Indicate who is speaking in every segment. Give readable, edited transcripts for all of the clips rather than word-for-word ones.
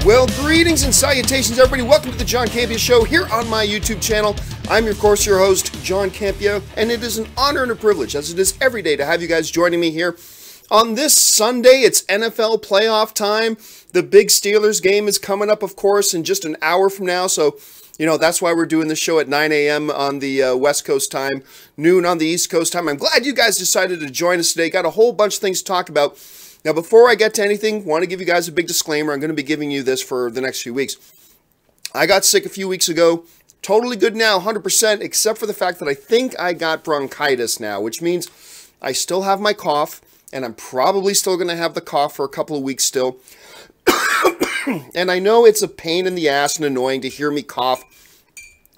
Speaker 1: Well, greetings and salutations, everybody. Welcome to the John Campea Show here on my YouTube channel. I'm, of course, your host, John Campea, and it is an honor and a privilege, as it is every day, to have you guys joining me here. On this Sunday, it's NFL playoff time. The big Steelers game is coming up, of course, in just an hour from now, so you know, that's why we're doing the show at 9 a.m. on the West Coast time, noon on the East Coast time. I'm glad you guys decided to join us today. Got a whole bunch of things to talk about. Now, before I get to anything, want to give you guys a big disclaimer. I'm going to be giving you this for the next few weeks. I got sick a few weeks ago. Totally good now, 100%, except for the fact that I think I got bronchitis now, which means I still have my cough, and I'm probably still going to have the cough for a couple of weeks still. And I know it's a pain in the ass and annoying to hear me cough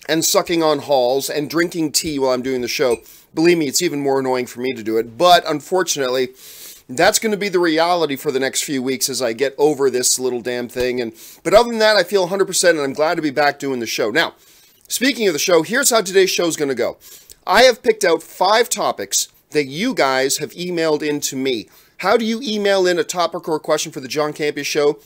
Speaker 1: and sucking on halls and drinking tea while I'm doing the show. Believe me, it's even more annoying for me to do it. But unfortunately, that's going to be the reality for the next few weeks as I get over this little damn thing. But other than that, I feel 100%, and I'm glad to be back doing the show. Now, speaking of the show, here's how today's show is going to go. I have picked out 5 topics that you guys have emailed in to me. How do you email in a topic or a question for the John Campea Show?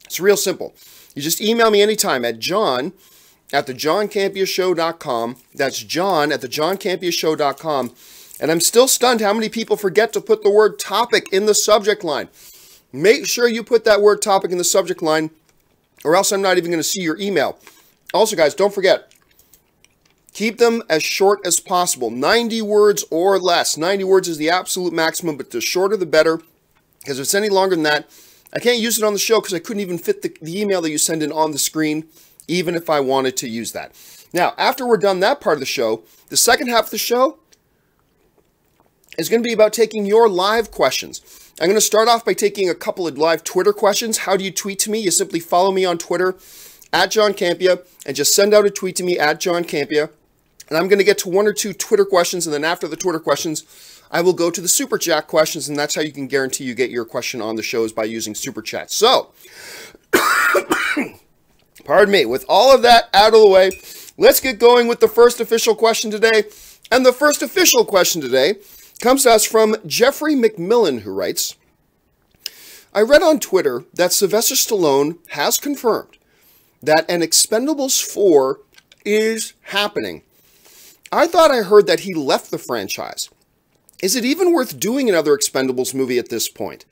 Speaker 1: It's real simple. You just email me anytime at john@thejohncampeashow.com. That's john@thejohncampeashow.com. And I'm still stunned how many people forget to put the word topic in the subject line. Make sure you put that word topic in the subject line, or else I'm not even going to see your email. Also, guys, don't forget, keep them as short as possible. 90 words or less. 90 words is the absolute maximum, but the shorter the better, because if it's any longer than that, I can't use it on the show because I couldn't even fit the email that you send in on the screen, even if I wanted to use that. Now, after we're done that part of the show, the second half of the show is going to be about taking your live questions. I'm going to start off by taking a couple of live Twitter questions. How do you tweet to me? You simply follow me on Twitter, @John Campea, and just send out a tweet to me, @John Campea. And I'm going to get to 1 or 2 Twitter questions, and then after the Twitter questions, I will go to the Super Chat questions, and that's how you can guarantee you get your question on the shows by using Super Chat. So, pardon me, with all of that out of the way, let's get going with the first official question today. And the first official question today comes to us from Jeffrey McMillan, who writes, I read on Twitter that Sylvester Stallone has confirmed that an Expendables 4 is happening. I thought I heard that he left the franchise. Is it even worth doing another Expendables movie at this point?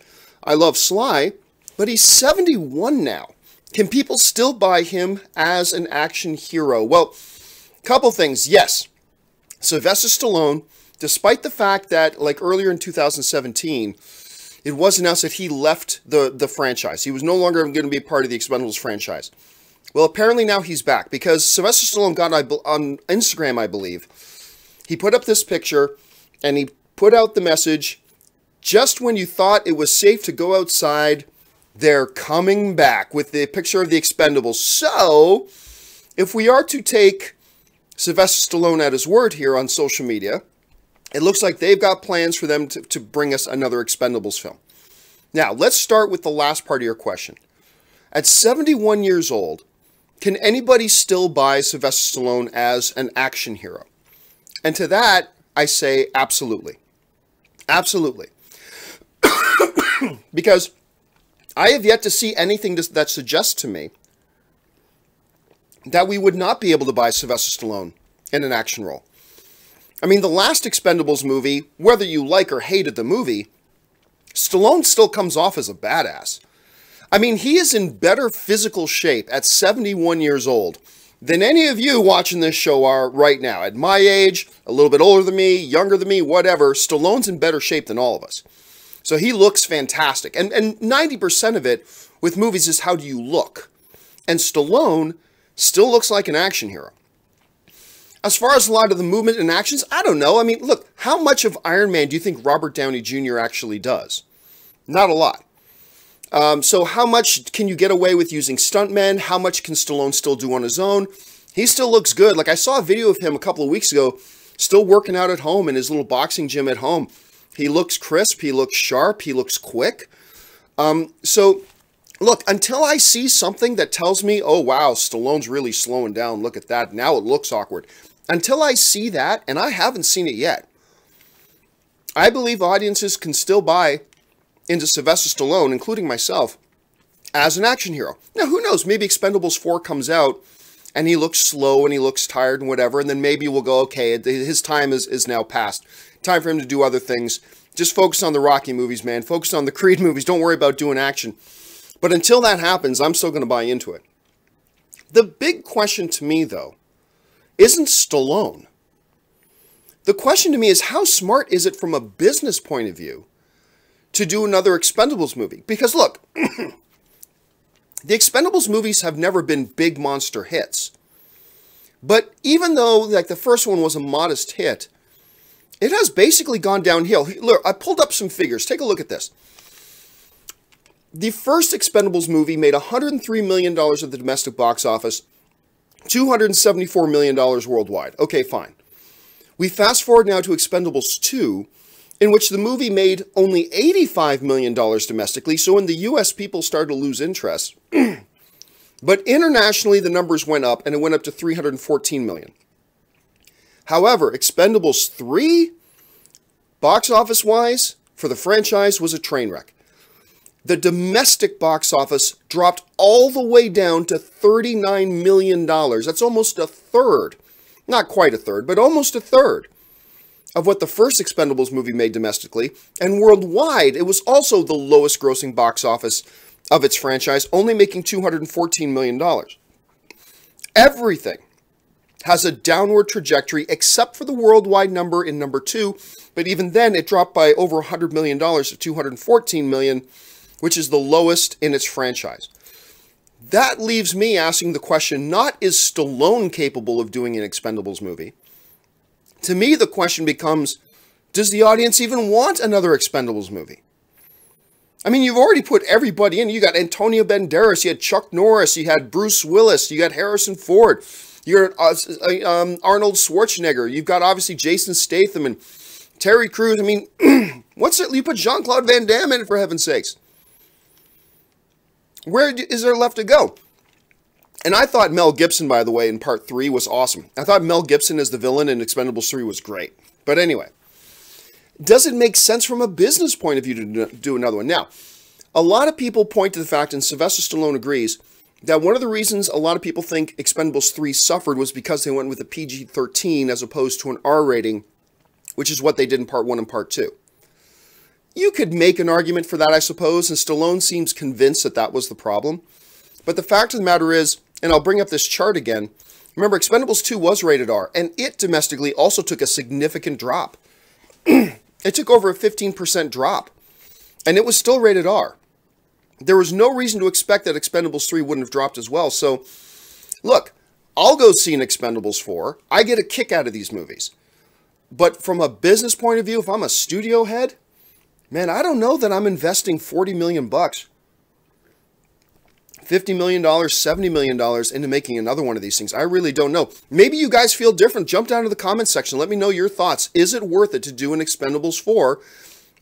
Speaker 1: I love Sly, but he's 71 now. Can people still buy him as an action hero? Well, couple things. Yes, Sylvester Stallone, despite the fact that, like earlier in 2017, it was announced that he left the franchise. He was no longer going to be a part of the Expendables franchise. Well, apparently now he's back, because Sylvester Stallone got on Instagram, I believe. He put up this picture, and he put out the message, just when you thought it was safe to go outside, they're coming back, with the picture of the Expendables. So, if we are to take Sylvester Stallone at his word here on social media, it looks like they've got plans for them to bring us another Expendables film. Now, let's start with the last part of your question. At 71 years old, can anybody still buy Sylvester Stallone as an action hero? And to that, I say absolutely. Absolutely. Because I have yet to see anything that suggests to me that we would not be able to buy Sylvester Stallone in an action role. I mean, the last Expendables movie, whether you like or hated the movie, Stallone still comes off as a badass. I mean, he is in better physical shape at 71 years old than any of you watching this show are right now. At my age, a little bit older than me, younger than me, whatever, Stallone's in better shape than all of us. So he looks fantastic. And 90% of it with movies is how do you look. And Stallone still looks like an action hero. As far as a lot of the movement and actions, I don't know. I mean, look, how much of Iron Man do you think Robert Downey Jr. actually does? Not a lot. So how much can you get away with using stuntmen? How much can Stallone still do on his own? He still looks good. Like, I saw a video of him a couple of weeks ago, still working out at home in his little boxing gym at home. He looks crisp. He looks sharp. He looks quick. So, look, until I see something that tells me, oh, wow, Stallone's really slowing down. Look at that. Now it looks awkward. Until I see that, and I haven't seen it yet, I believe audiences can still buy into Sylvester Stallone, including myself, as an action hero. Now, who knows? Maybe Expendables 4 comes out and he looks slow and he looks tired and whatever, and then maybe we'll go, okay, his time is now past. Time for him to do other things. Just focus on the Rocky movies, man. Focus on the Creed movies. Don't worry about doing action. But until that happens, I'm still going to buy into it. The big question to me, though, isn't Stallone. The question to me is, how smart is it from a business point of view to do another Expendables movie? Because look, the Expendables movies have never been big monster hits. But even though like the first one was a modest hit, it has basically gone downhill. Look, I pulled up some figures. Take a look at this. The first Expendables movie made $103 million at the domestic box office, $274 million worldwide. Okay, fine. We fast forward now to Expendables 2, in which the movie made only $85 million domestically, so in the US, people started to lose interest. But internationally, the numbers went up, and it went up to $314 million. However, Expendables 3, box office-wise, for the franchise, was a train wreck. The domestic box office dropped all the way down to $39 million. That's almost a third. Not quite a third, but almost a third of what the first Expendables movie made domestically. And worldwide, it was also the lowest grossing box office of its franchise, only making $214 million. Everything has a downward trajectory except for the worldwide number in number 2, but even then it dropped by over $100 million to $214 million, which is the lowest in its franchise. That leaves me asking the question, not is Stallone capable of doing an Expendables movie? To me, the question becomes, does the audience even want another Expendables movie? I mean, you've already put everybody in. You got Antonio Banderas, you had Chuck Norris, you had Bruce Willis, you got Harrison Ford, you got Arnold Schwarzenegger, you've got obviously Jason Statham and Terry Crews. I mean, what's it? You put Jean-Claude Van Damme in it, for heaven's sakes. Where is there left to go? And I thought Mel Gibson, by the way, in part 3 was awesome. I thought Mel Gibson as the villain in Expendables 3 was great. But anyway, does it make sense from a business point of view to do another one? Now, a lot of people point to the fact, and Sylvester Stallone agrees, that one of the reasons a lot of people think Expendables 3 suffered was because they went with a PG-13 as opposed to an R rating, which is what they did in part 1 and part 2. You could make an argument for that, I suppose, and Stallone seems convinced that that was the problem. But the fact of the matter is, and I'll bring up this chart again, remember Expendables 2 was rated R, and it domestically also took a significant drop. It took over a 15% drop, and it was still rated R. There was no reason to expect that Expendables 3 wouldn't have dropped as well. So, look, I'll go see an Expendables 4. I get a kick out of these movies. But from a business point of view, if I'm a studio head, man, I don't know that I'm investing $40 million, $50 million, $70 million into making another one of these things. I really don't know. Maybe you guys feel different. Jump down to the comments section. Let me know your thoughts. Is it worth it to do an Expendables 4,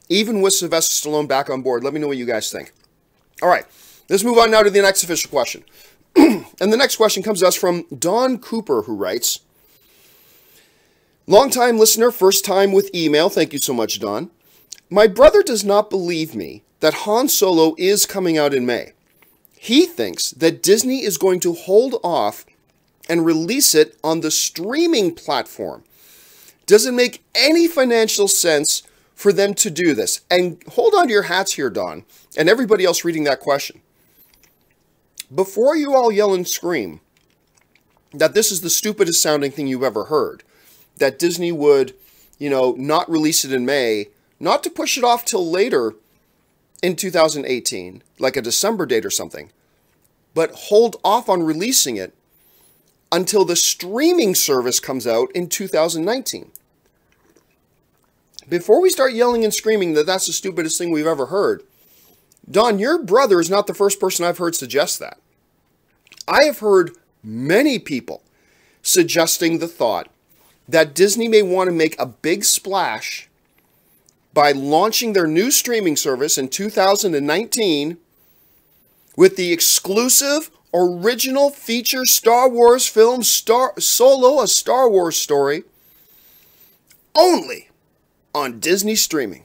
Speaker 1: even with Sylvester Stallone back on board? Let me know what you guys think. All right, let's move on now to the next official question. And the next question comes to us from Don Cooper, who writes, long-time listener, first time with email. Thank you so much, Don. My brother does not believe me that Han Solo is coming out in May. He thinks that Disney is going to hold off and release it on the streaming platform. Does it make any financial sense for them to do this? And hold on to your hats here, Don, and everybody else reading that question. Before you all yell and scream that this is the stupidest sounding thing you've ever heard, that Disney would, not release it in May, not to push it off till later in 2018, like a December date or something, but hold off on releasing it until the streaming service comes out in 2019. Before we start yelling and screaming that that's the stupidest thing we've ever heard, Don, your brother is not the first person I've heard suggest that. I have heard many people suggesting the thought that Disney may want to make a big splash by launching their new streaming service in 2019 with the exclusive original feature Star Wars film Solo, a Star Wars story, only on Disney streaming.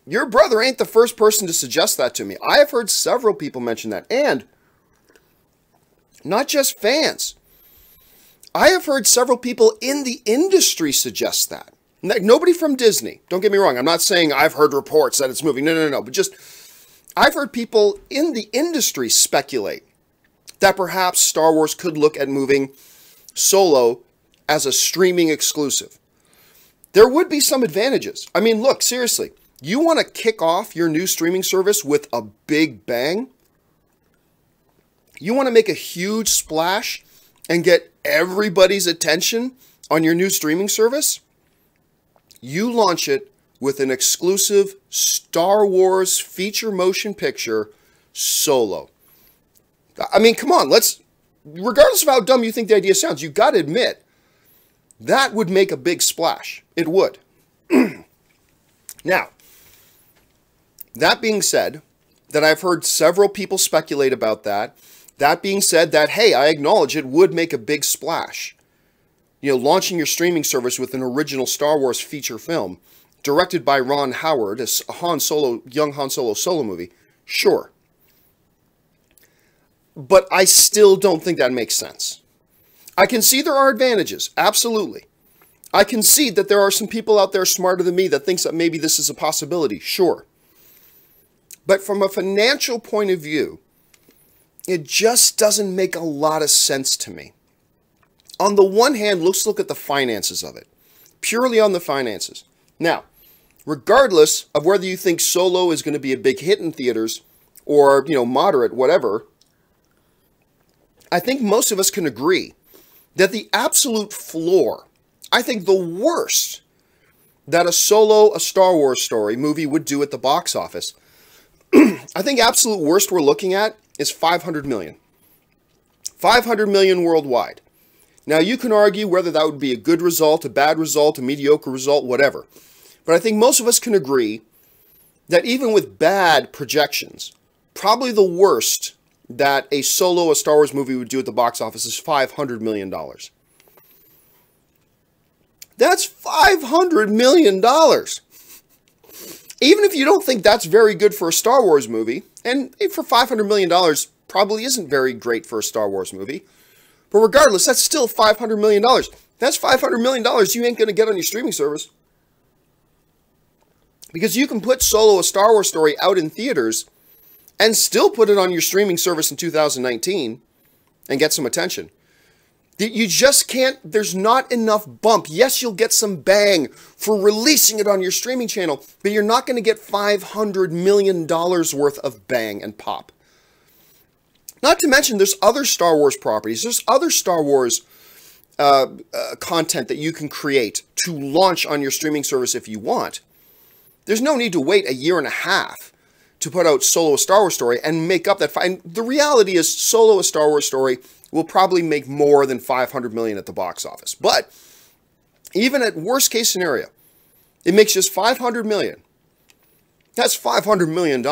Speaker 1: your brother ain't the first person to suggest that to me. I have heard several people mention that, and not just fans. I have heard several people in the industry suggest that. Nobody from Disney. Don't get me wrong. I'm not saying I've heard reports that it's moving. No. But just, I've heard people in the industry speculate that perhaps Star Wars could look at moving Solo as a streaming exclusive. There would be some advantages. I mean, look, seriously. You want to kick off your new streaming service with a big bang? You want to make a huge splash and get everybody's attention on your new streaming service? You launch it with an exclusive Star Wars feature motion picture, Solo. I mean, come on, regardless of how dumb you think the idea sounds, you've got to admit, that would make a big splash. It would. Now, that being said, that I've heard several people speculate about that. That being said, that, hey, I acknowledge it would make a big splash. You know, launching your streaming service with an original Star Wars feature film, directed by Ron Howard, a young Han Solo solo movie, sure. But I still don't think that makes sense. I can see there are advantages, absolutely. I concede that there are some people out there smarter than me that thinks that maybe this is a possibility, sure. But from a financial point of view, it just doesn't make a lot of sense to me. On the one hand, let's look at the finances of it. Purely on the finances. Now, regardless of whether you think Solo is going to be a big hit in theaters or, moderate, whatever, I think most of us can agree that the absolute floor, I think the worst that a Star Wars story movie would do at the box office, I think absolute worst we're looking at is 500 million. 500 million worldwide. Now, you can argue whether that would be a good result, a bad result, a mediocre result, whatever. But I think most of us can agree that even with bad projections, probably the worst that a Star Wars movie would do at the box office is $500 million. That's $500 million. Even if you don't think that's very good for a Star Wars movie, and for $500 million probably isn't very great for a Star Wars movie, but regardless, that's still $500 million. That's $500 million you ain't going to get on your streaming service. Because you can put Solo, a Star Wars story, out in theaters and still put it on your streaming service in 2019 and get some attention. You just can't, there's not enough bump. Yes, you'll get some bang for releasing it on your streaming channel, but you're not going to get $500 million worth of bang and pop. Not to mention, there's other Star Wars properties. There's other Star Wars content that you can create to launch on your streaming service if you want. There's no need to wait a year and a half to put out Solo, a Star Wars story and make up that. And the reality is, Solo, a Star Wars story will probably make more than $500 million at the box office. But even at worst case scenario, it makes just $500 million. That's $500 million.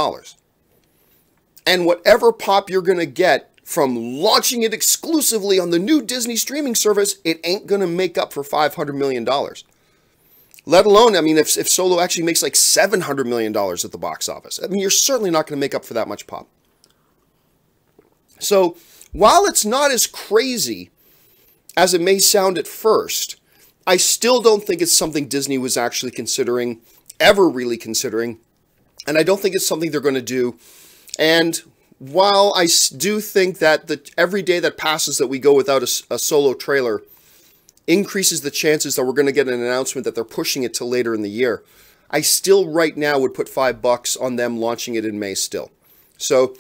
Speaker 1: And whatever pop you're going to get from launching it exclusively on the new Disney streaming service, it ain't going to make up for $500 million. Let alone, I mean, if Solo actually makes like $700 million at the box office, I mean, you're certainly not going to make up for that much pop. So, while it's not as crazy as it may sound at first, I still don't think it's something Disney was actually considering, ever really considering, and I don't think it's something they're going to do. And while I do think that every day that passes that we go without a Solo trailer increases the chances that we're going to get an announcement that they're pushing it till later in the year, I still right now would put $5 on them launching it in May still. So,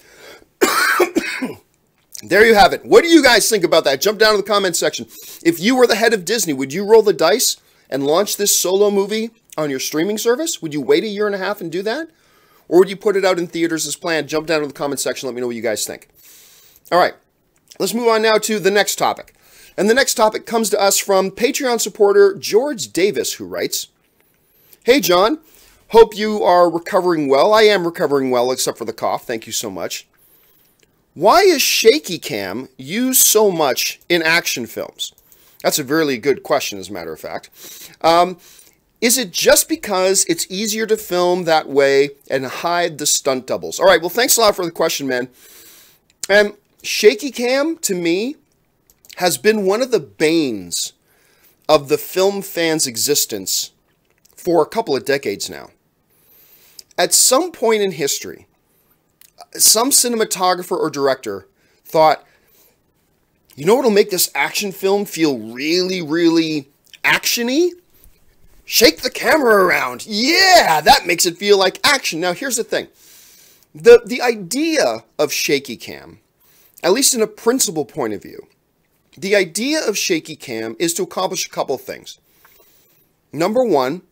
Speaker 1: there you have it. What do you guys think about that? Jump down to the comment section. If you were the head of Disney, would you roll the dice and launch this Solo movie on your streaming service? Would you wait a year and a half and do that? Or would you put it out in theaters as planned? Jump down to the comment section. Let me know what you guys think. All right. Let's move on now to the next topic. And the next topic comes to us from Patreon supporter George Davis, who writes, "Hey, John. Hope you are recovering well. I am recovering well, except for the cough. Thank you so much. Why is shaky cam used so much in action films?" That's a really good question, as a matter of fact. Is it just because it's easier to film that way and hide the stunt doubles? All right, well, thanks a lot for the question, man. Shaky cam, to me, has been one of the banes of the film fan's existence for a couple of decades now. At some point in history, some cinematographer or director thought, you know what'll make this action film feel really, really action-y? Shake the camera around. Yeah, that makes it feel like action. Now, here's the thing. The idea of shaky cam, at least in a principle point of view, the idea of shaky cam is to accomplish a couple of things. Number one,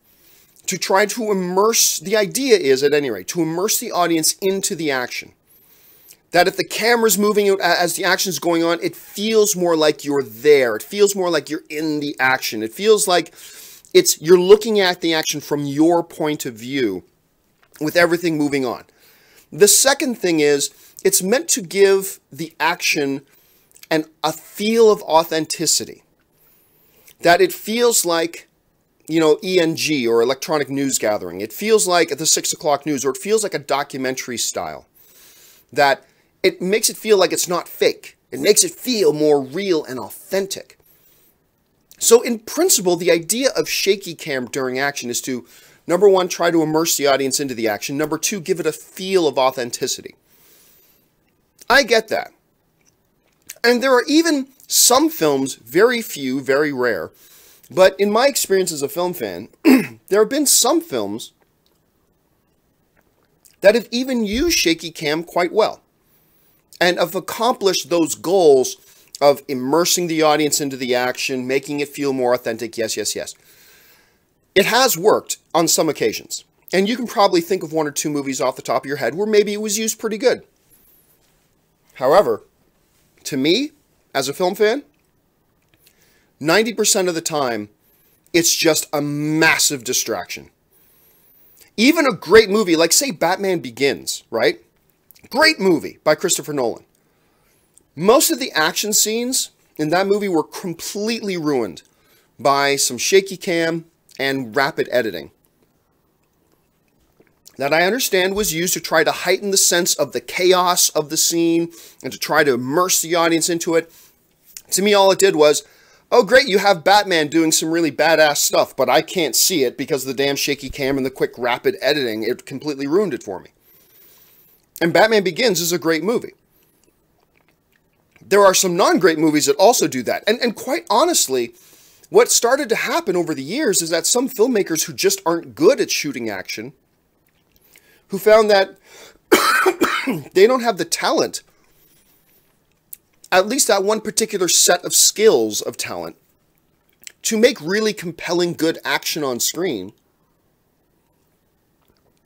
Speaker 1: to try to immerse, the idea is, at any rate, to immerse the audience into the action. That if the camera's moving as the action's going on, it feels more like you're there. It feels more like you're in the action. It feels like you're looking at the action from your point of view with everything moving on. The second thing is, it's meant to give the action a feel of authenticity. That it feels like, ENG or electronic news gathering. It feels like the 6 o'clock news, or it feels like a documentary style. That it makes it feel like it's not fake. It makes it feel more real and authentic. So in principle, the idea of shaky cam during action is to, number one, try to immerse the audience into the action. Number two, give it a feel of authenticity. I get that. And there are even some films, very few, very rare, but in my experience as a film fan, there have been some films that have even used shaky cam quite well and have accomplished those goals of immersing the audience into the action, making it feel more authentic. Yes, yes, yes. It has worked on some occasions. And you can probably think of one or two movies off the top of your head where maybe it was used pretty good. However, to me, as a film fan, 90% of the time, it's just a massive distraction. Even a great movie, like say Batman Begins, right? Great movie by Christopher Nolan. Most of the action scenes in that movie were completely ruined by some shaky cam and rapid editing. That I understand was used to try to heighten the sense of the chaos of the scene and to try to immerse the audience into it. To me, all it did was, oh great, you have Batman doing some really badass stuff, but I can't see it because of the damn shaky cam and the quick rapid editing. It completely ruined it for me. And Batman Begins is a great movie. There are some non-great movies that also do that. And quite honestly, what started to happen over the years is that some filmmakers who just aren't good at shooting action, who found that they don't have the talent, at least that one particular set of skills of talent, to make really compelling, good action on screen.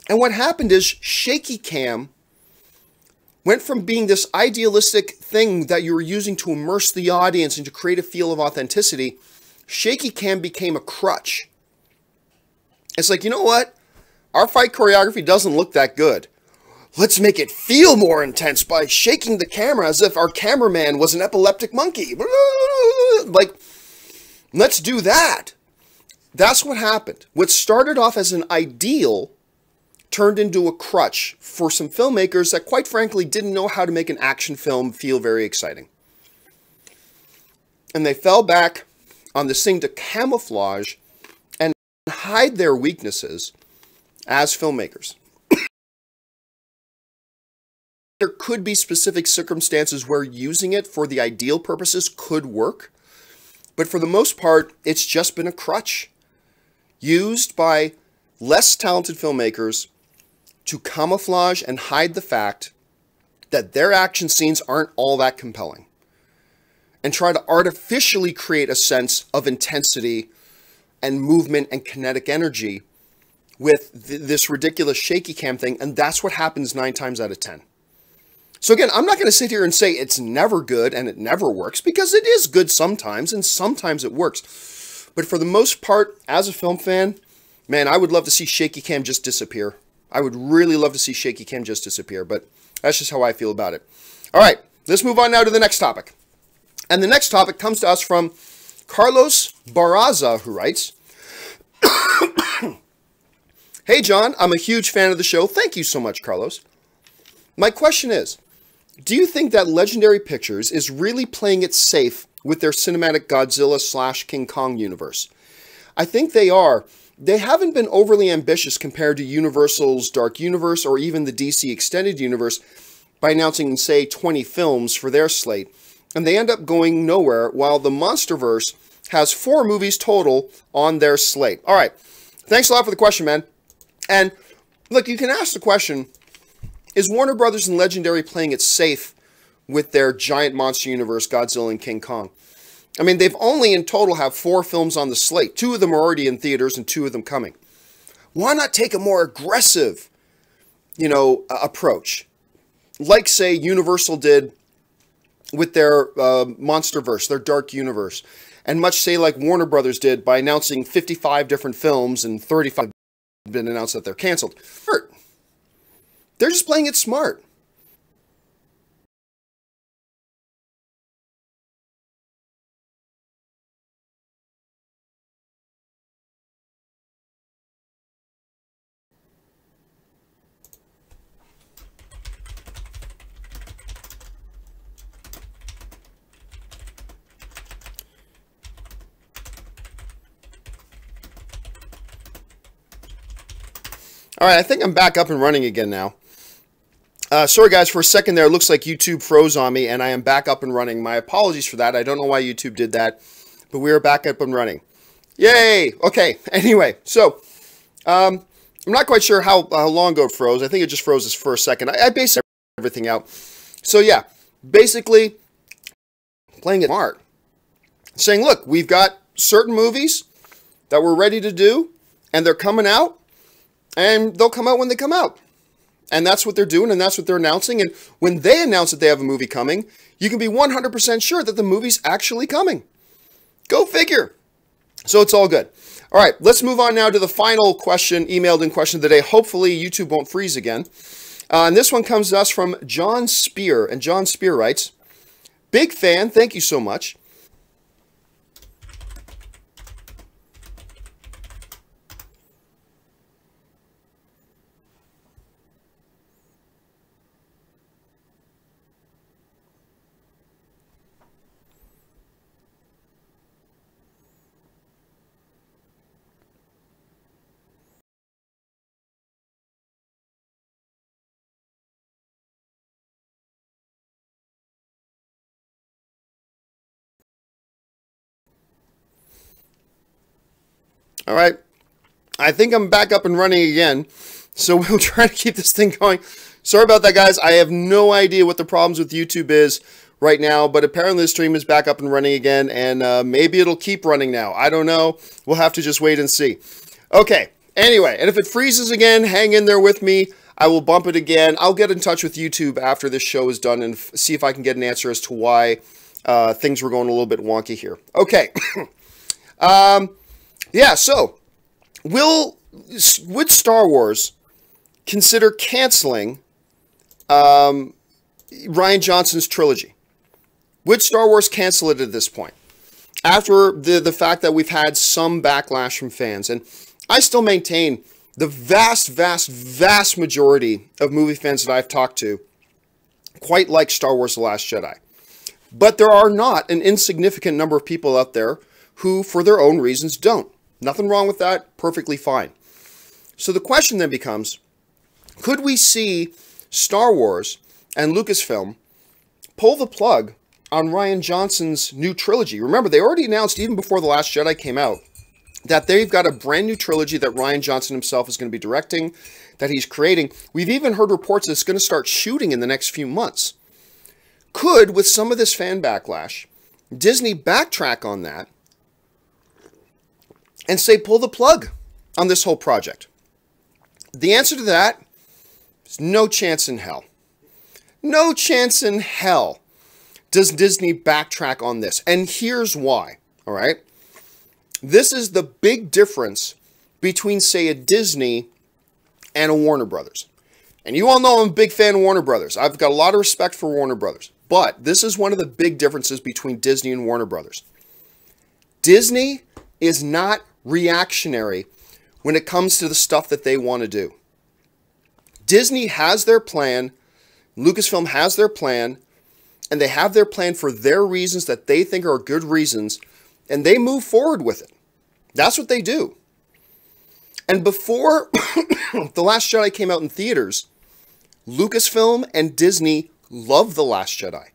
Speaker 1: And what happened is shaky cam went from being this idealistic thing that you were using to immerse the audience and to create a feel of authenticity. Shaky cam became a crutch. It's like, you know what? Our fight choreography doesn't look that good. Let's make it feel more intense by shaking the camera as if our cameraman was an epileptic monkey. Like, let's do that. That's what happened. What started off as an ideal turned into a crutch for some filmmakers that, quite frankly, didn't know how to make an action film feel very exciting. And they fell back on this thing to camouflage and hide their weaknesses as filmmakers. There could be specific circumstances where using it for the ideal purposes could work, but for the most part, it's just been a crutch used by less talented filmmakers to camouflage and hide the fact that their action scenes aren't all that compelling, and try to artificially create a sense of intensity and movement and kinetic energy with this ridiculous shaky cam thing, and that's what happens 9 times out of 10. So again, I'm not going to sit here and say it's never good and it never works, because it is good sometimes and sometimes it works. But for the most part, as a film fan, man, I would love to see shaky cam just disappear. I would really love to see shaky cam just disappear, but that's just how I feel about it. All right, let's move on now to the next topic. And the next topic comes to us from Carlos Barraza, who writes, Hey, John, I'm a huge fan of the show. Thank you so much, Carlos. My question is, do you think that Legendary Pictures is really playing it safe with their cinematic Godzilla/King Kong universe? I think they are. They haven't been overly ambitious compared to Universal's Dark Universe or even the DC Extended Universe by announcing, say, 20 films for their slate, and they end up going nowhere, while the Monsterverse has 4 movies total on their slate. All right, thanks a lot for the question, man. And look, you can ask the question, is Warner Brothers and Legendary playing it safe with their giant monster universe, Godzilla and King Kong? I mean, they've only in total have 4 films on the slate. 2 of them are already in theaters and 2 of them coming. Why not take a more aggressive, approach? Like, say, Universal did with their Monsterverse, their Dark Universe. And much, say, like Warner Brothers did by announcing 55 different films and 35 have been announced that they're canceled. They're just playing it smart. All right, I think I'm back up and running again now. Sorry, guys, for a second there, it looks like YouTube froze on me, and I am back up and running. My apologies for that. I don't know why YouTube did that, but we are back up and running. Yay! Okay, anyway, so I'm not quite sure how long ago it froze. I think it just froze for a second. I basically everything out. So, yeah, basically playing it smart. Saying, look, we've got certain movies that we're ready to do, and they're coming out. And they'll come out when they come out. And that's what they're doing, and that's what they're announcing. And when they announce that they have a movie coming, you can be 100% sure that the movie's actually coming. Go figure. So it's all good. All right, let's move on now to the final question, emailed in question of the day. Hopefully YouTube won't freeze again. And this one comes to us from John Spear. And John Spear writes, big fan, thank you so much. All right, I think I'm back up and running again, so we'll try to keep this thing going. Sorry about that, guys. I have no idea what the problems with YouTube is right now, but apparently the stream is back up and running again, and maybe it'll keep running now. I don't know. We'll have to just wait and see. Okay, anyway, and if it freezes again, hang in there with me. I will bump it again. I'll get in touch with YouTube after this show is done and see if I can get an answer as to why things were going a little bit wonky here. Okay. Yeah, so, would Star Wars consider canceling Rian Johnson's trilogy? Would Star Wars cancel it at this point? After the fact that we've had some backlash from fans, and I still maintain the vast, vast, vast majority of movie fans that I've talked to quite like Star Wars The Last Jedi. But there are not an insignificant number of people out there who, for their own reasons, don't. Nothing wrong with that, perfectly fine. So the question then becomes, could we see Star Wars and Lucasfilm pull the plug on Rian Johnson's new trilogy? Remember, they already announced, even before The Last Jedi came out, that they've got a brand new trilogy that Rian Johnson himself is going to be directing, that he's creating. We've even heard reports that it's going to start shooting in the next few months. Could, with some of this fan backlash, Disney backtrack on that and say, pull the plug on this whole project? The answer to that is no chance in hell. No chance in hell does Disney backtrack on this. And here's why, all right? This is the big difference between, say, a Disney and a Warner Brothers. And you all know I'm a big fan of Warner Brothers. I've got a lot of respect for Warner Brothers. But this is one of the big differences between Disney and Warner Brothers. Disney is not reactionary when it comes to the stuff that they want to do. Disney has their plan, Lucasfilm has their plan, and they have their plan for their reasons that they think are good reasons, and they move forward with it. That's what they do. And before The Last Jedi came out in theaters, Lucasfilm and Disney loved The Last Jedi.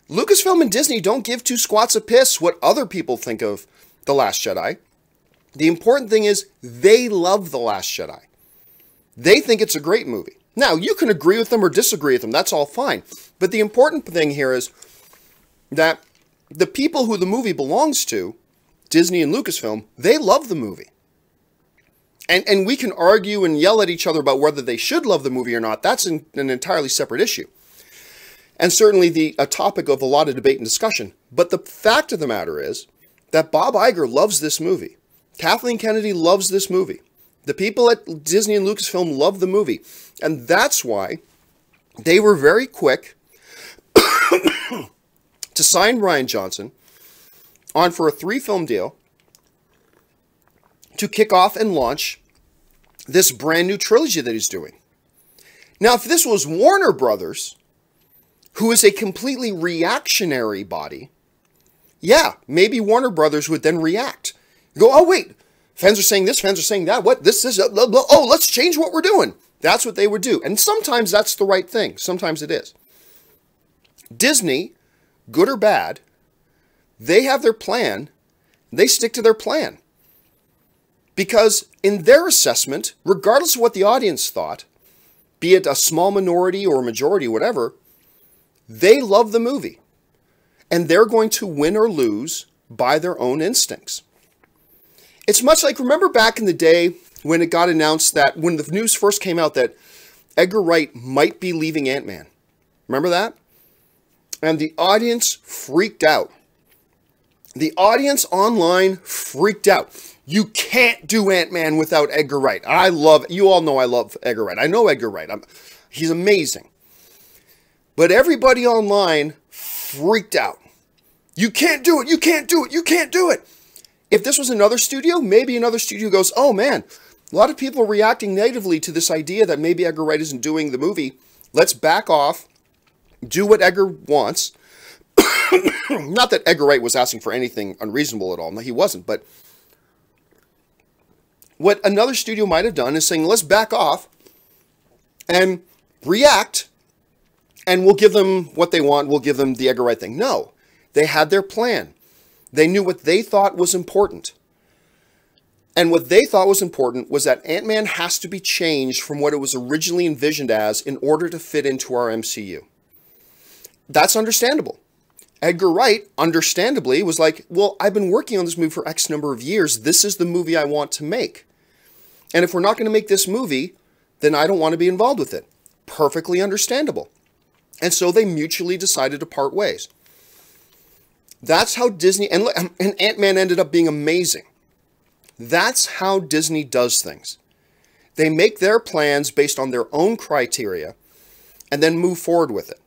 Speaker 1: Lucasfilm and Disney don't give two squats a piss what other people think of The Last Jedi. The important thing is they love The Last Jedi. They think it's a great movie. Now, you can agree with them or disagree with them. That's all fine. But the important thing here is that the people who the movie belongs to, Disney and Lucasfilm, they love the movie. And we can argue and yell at each other about whether they should love the movie or not. That's an entirely separate issue. And certainly a topic of a lot of debate and discussion. But the fact of the matter is that Bob Iger loves this movie. Kathleen Kennedy loves this movie. The people at Disney and Lucasfilm love the movie. And that's why they were very quick to sign Rian Johnson on for a 3-film deal to kick off and launch this brand new trilogy that he's doing. Now, if this was Warner Brothers, who is a completely reactionary body, yeah, maybe Warner Brothers would then react. Go, oh, wait, fans are saying this, fans are saying that. What? This is, blah, blah. Oh, let's change what we're doing. That's what they would do. And sometimes that's the right thing. Sometimes it is. Disney, good or bad, they have their plan. They stick to their plan. Because in their assessment, regardless of what the audience thought, be it a small minority or a majority, whatever, they love the movie. And they're going to win or lose by their own instincts. It's much like, remember back in the day when it got announced that, when the news first came out that Edgar Wright might be leaving Ant-Man. Remember that? And the audience freaked out. The audience online freaked out. You can't do Ant-Man without Edgar Wright. You all know I love Edgar Wright. I know Edgar Wright. He's amazing. But everybody online freaked out. You can't do it. You can't do it. You can't do it. If this was another studio, maybe another studio goes, oh man, a lot of people are reacting negatively to this idea that maybe Edgar Wright isn't doing the movie. Let's back off, do what Edgar wants. Not that Edgar Wright was asking for anything unreasonable at all. No, he wasn't. But what another studio might have done is saying, let's back off and react, and we'll give them what they want. We'll give them the Edgar Wright thing. No, they had their plan. They knew what they thought was important. And what they thought was important was that Ant-Man has to be changed from what it was originally envisioned as in order to fit into our MCU. That's understandable. Edgar Wright, understandably, was like, well, I've been working on this movie for X number of years. This is the movie I want to make. And if we're not going to make this movie, then I don't want to be involved with it. Perfectly understandable. And so they mutually decided to part ways. That's how Disney, and Ant-Man ended up being amazing. That's how Disney does things. They make their plans based on their own criteria and then move forward with it.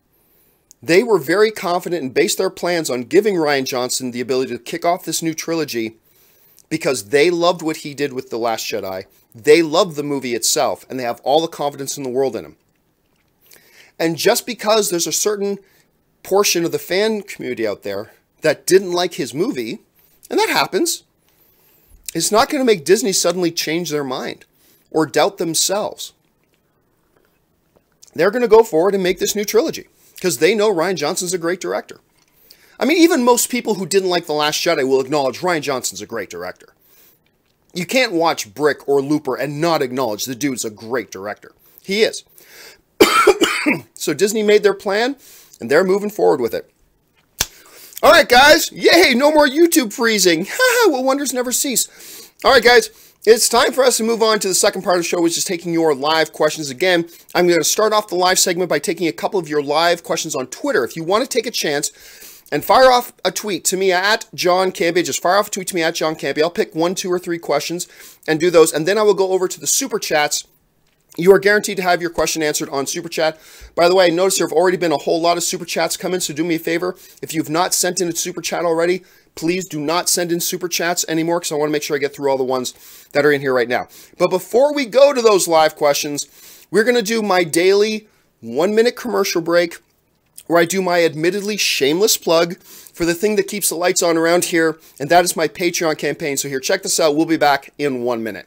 Speaker 1: They were very confident and based their plans on giving Rian Johnson the ability to kick off this new trilogy because they loved what he did with The Last Jedi. They loved the movie itself, and they have all the confidence in the world in him. And just because there's a certain portion of the fan community out there that didn't like his movie, and that happens, it's not going to make Disney suddenly change their mind or doubt themselves. They're going to go forward and make this new trilogy because they know Rian Johnson's a great director. I mean, even most people who didn't like The Last Jedi will acknowledge Rian Johnson's a great director. You can't watch Brick or Looper and not acknowledge the dude's a great director. He is. So Disney made their plan, and they're moving forward with it. All right, guys. Yay, no more YouTube freezing. Well, wonders never cease. All right, guys. It's time for us to move on to the second part of the show, which is taking your live questions. Again, I'm going to start off the live segment by taking a couple of your live questions on Twitter. If you want to take a chance and fire off a tweet to me at John Campea, just fire off a tweet to me at John Campea. I'll pick 1, 2, or 3 questions and do those, and then I will go over to the Super Chats. You are guaranteed to have your question answered on Super Chat. By the way, I noticed there have already been a whole lot of Super Chats come in, so do me a favor. If you've not sent in a Super Chat already, please do not send in super chats anymore because I want to make sure I get through all the ones that are in here right now. But before we go to those live questions, we're going to do my daily 1-minute commercial break where I do my admittedly shameless plug for the thing that keeps the lights on around here, and that is my Patreon campaign. So here, check this out. We'll be back in 1 minute.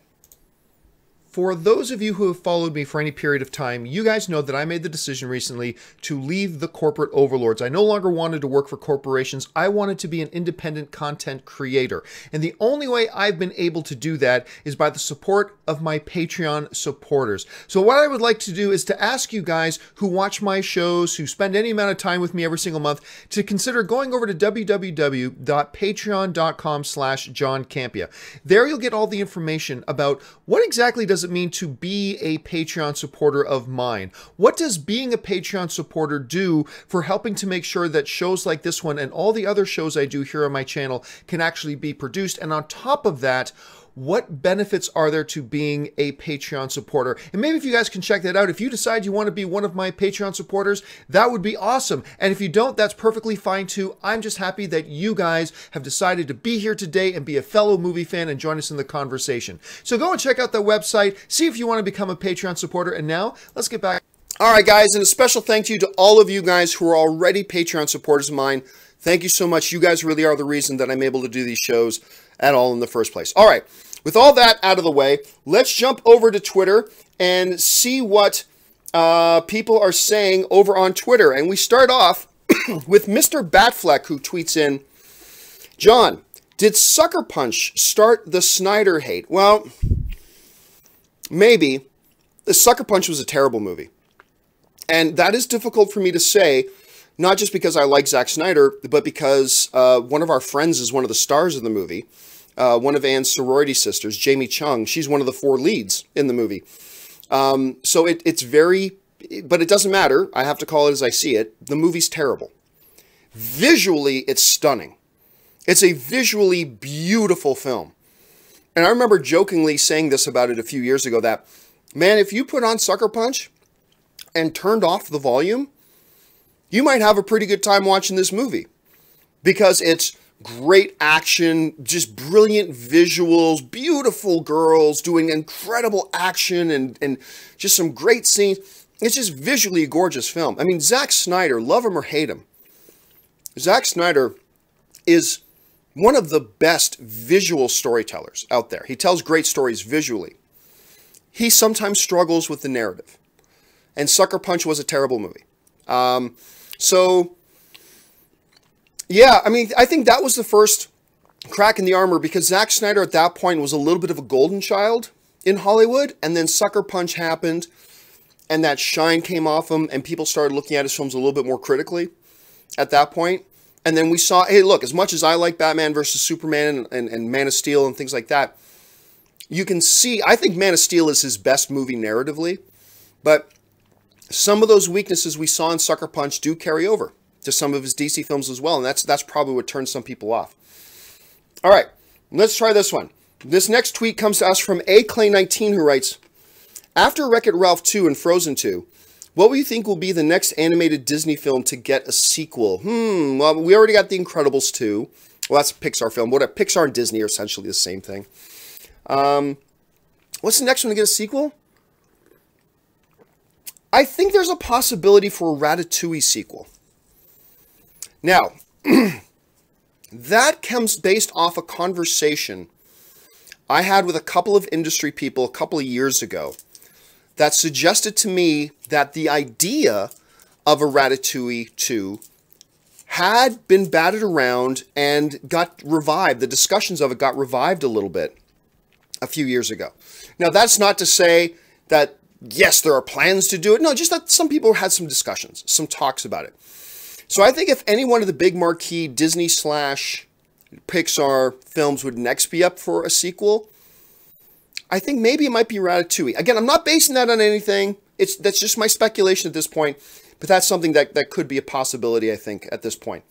Speaker 1: For those of you who have followed me for any period of time, you guys know that I made the decision recently to leave the corporate overlords. I no longer wanted to work for corporations. I wanted to be an independent content creator. And the only way I've been able to do that is by the support of my Patreon supporters. So what I would like to do is to ask you guys who watch my shows, who spend any amount of time with me every single month, to consider going over to www.patreon.com/John Campea. There you'll get all the information about what exactly does it mean to be a Patreon supporter of mine? What does being a Patreon supporter do for helping to make sure that shows like this one and all the other shows I do here on my channel can actually be produced? And on top of that, what benefits are there to being a Patreon supporter? And maybe if you guys can check that out, if you decide you want to be one of my Patreon supporters, that would be awesome. And if you don't, that's perfectly fine too. I'm just happy that you guys have decided to be here today and be a fellow movie fan and join us in the conversation. So go and check out the website, see if you want to become a Patreon supporter. And now let's get back. All right, guys, and a special thank you to all of you guys who are already Patreon supporters of mine. Thank you so much. You guys really are the reason that I'm able to do these shows at all in the first place. All right. With all that out of the way, let's jump over to Twitter and see what people are saying over on Twitter. And we start off with Mr. Batfleck, who tweets in, John, did Sucker Punch start the Snyder hate? Well, maybe. The Sucker Punch was a terrible movie. And that is difficult for me to say, not just because I like Zack Snyder, but because one of our friends is one of the stars of the movie. One of Anne's sorority sisters, Jamie Chung, she's one of the 4 leads in the movie. So it's very, but it doesn't matter. I have to call it as I see it. The movie's terrible. Visually, it's stunning. It's a visually beautiful film. And I remember jokingly saying this about it a few years ago that, man, if you put on Sucker Punch and turned off the volume, you might have a pretty good time watching this movie. Because it's great action, just brilliant visuals, beautiful girls doing incredible action and just some great scenes. It's just visually a gorgeous film. I mean, Zack Snyder, love him or hate him, Zack Snyder is one of the best visual storytellers out there. He tells great stories visually. He sometimes struggles with the narrative. And Sucker Punch was a terrible movie. Yeah, I mean, I think that was the first crack in the armor because Zack Snyder at that point was a little bit of a golden child in Hollywood, and then Sucker Punch happened, and that shine came off him, and people started looking at his films a little bit more critically at that point. And then we saw, hey, look, as much as I like Batman versus Superman and Man of Steel and things like that, you can see, I think Man of Steel is his best movie narratively, but some of those weaknesses we saw in Sucker Punch do carry over to some of his DC films as well, and that's probably what turns some people off. All right, let's try this one. This next tweet comes to us from AClay19, who writes, after Wreck-It Ralph 2 and Frozen 2, what do you think will be the next animated Disney film to get a sequel? Well, we already got The Incredibles 2. Well, that's a Pixar film. Pixar and Disney are essentially the same thing. What's the next one to get a sequel? I think there's a possibility for a Ratatouille sequel. Now, that comes based off a conversation I had with a couple of industry people a couple of years ago that suggested to me that the idea of a Ratatouille 2 had been batted around and got revived. The discussions of it got revived a little bit a few years ago. Now, that's not to say that, yes, there are plans to do it. No, just that some people had some discussions, some talks about it. So I think if any one of the big marquee Disney/Pixar films would next be up for a sequel, I think maybe it might be Ratatouille. Again, I'm not basing that on anything. That's just my speculation at this point, but that's something that could be a possibility, I think, at this point.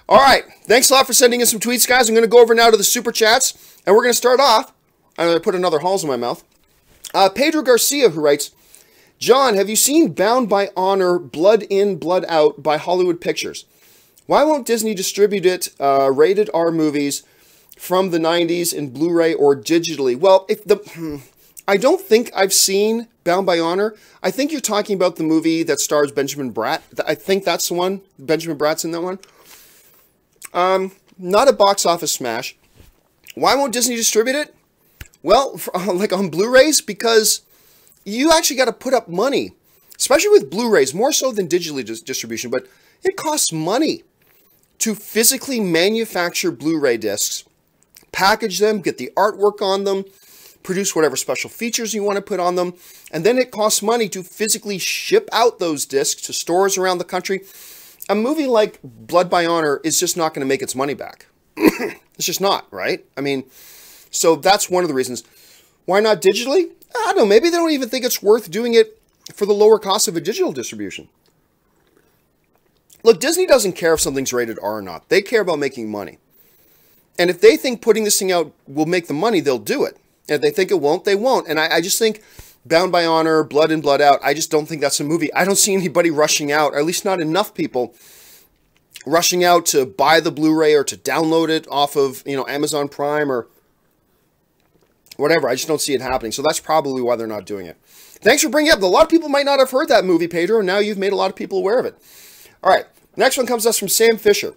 Speaker 1: All right. Thanks a lot for sending in some tweets, guys. I'm going to go over now to the Super Chats, and we're going to start off. I'm going to put another Halls in my mouth. Pedro Garcia, who writes, John, have you seen Bound by Honor, Blood In, Blood Out by Hollywood Pictures? Why won't Disney distribute it, rated R movies from the 90s in Blu-ray or digitally? Well, I don't think I've seen Bound by Honor. I think you're talking about the movie that stars Benjamin Bratt. I think that's the one. Benjamin Bratt's in that one. Not a box office smash. Why won't Disney distribute it? Well, like on Blu-rays, because you actually got to put up money, especially with Blu-rays, more so than digitally distribution, but it costs money to physically manufacture Blu-ray discs, package them, get the artwork on them, produce whatever special features you want to put on them, and then it costs money to physically ship out those discs to stores around the country. A movie like Blood by Honor is just not going to make its money back. It's just not, right? I mean, so that's one of the reasons. Why not digitally? I don't know. Maybe they don't even think it's worth doing it for the lower cost of a digital distribution. Look, Disney doesn't care if something's rated R or not. They care about making money. And if they think putting this thing out will make them money, they'll do it. And if they think it won't, they won't. And I just think Bound by Honor, Blood in, Blood Out, I just don't think that's a movie. I don't see anybody rushing out, or at least not enough people rushing out to buy the Blu-ray or to download it off of, Amazon Prime or whatever. I just don't see it happening. So that's probably why they're not doing it. Thanks for bringing it up. A lot of people might not have heard that movie, Pedro, and now you've made a lot of people aware of it. All right. Next one comes to us from Sam Fisher.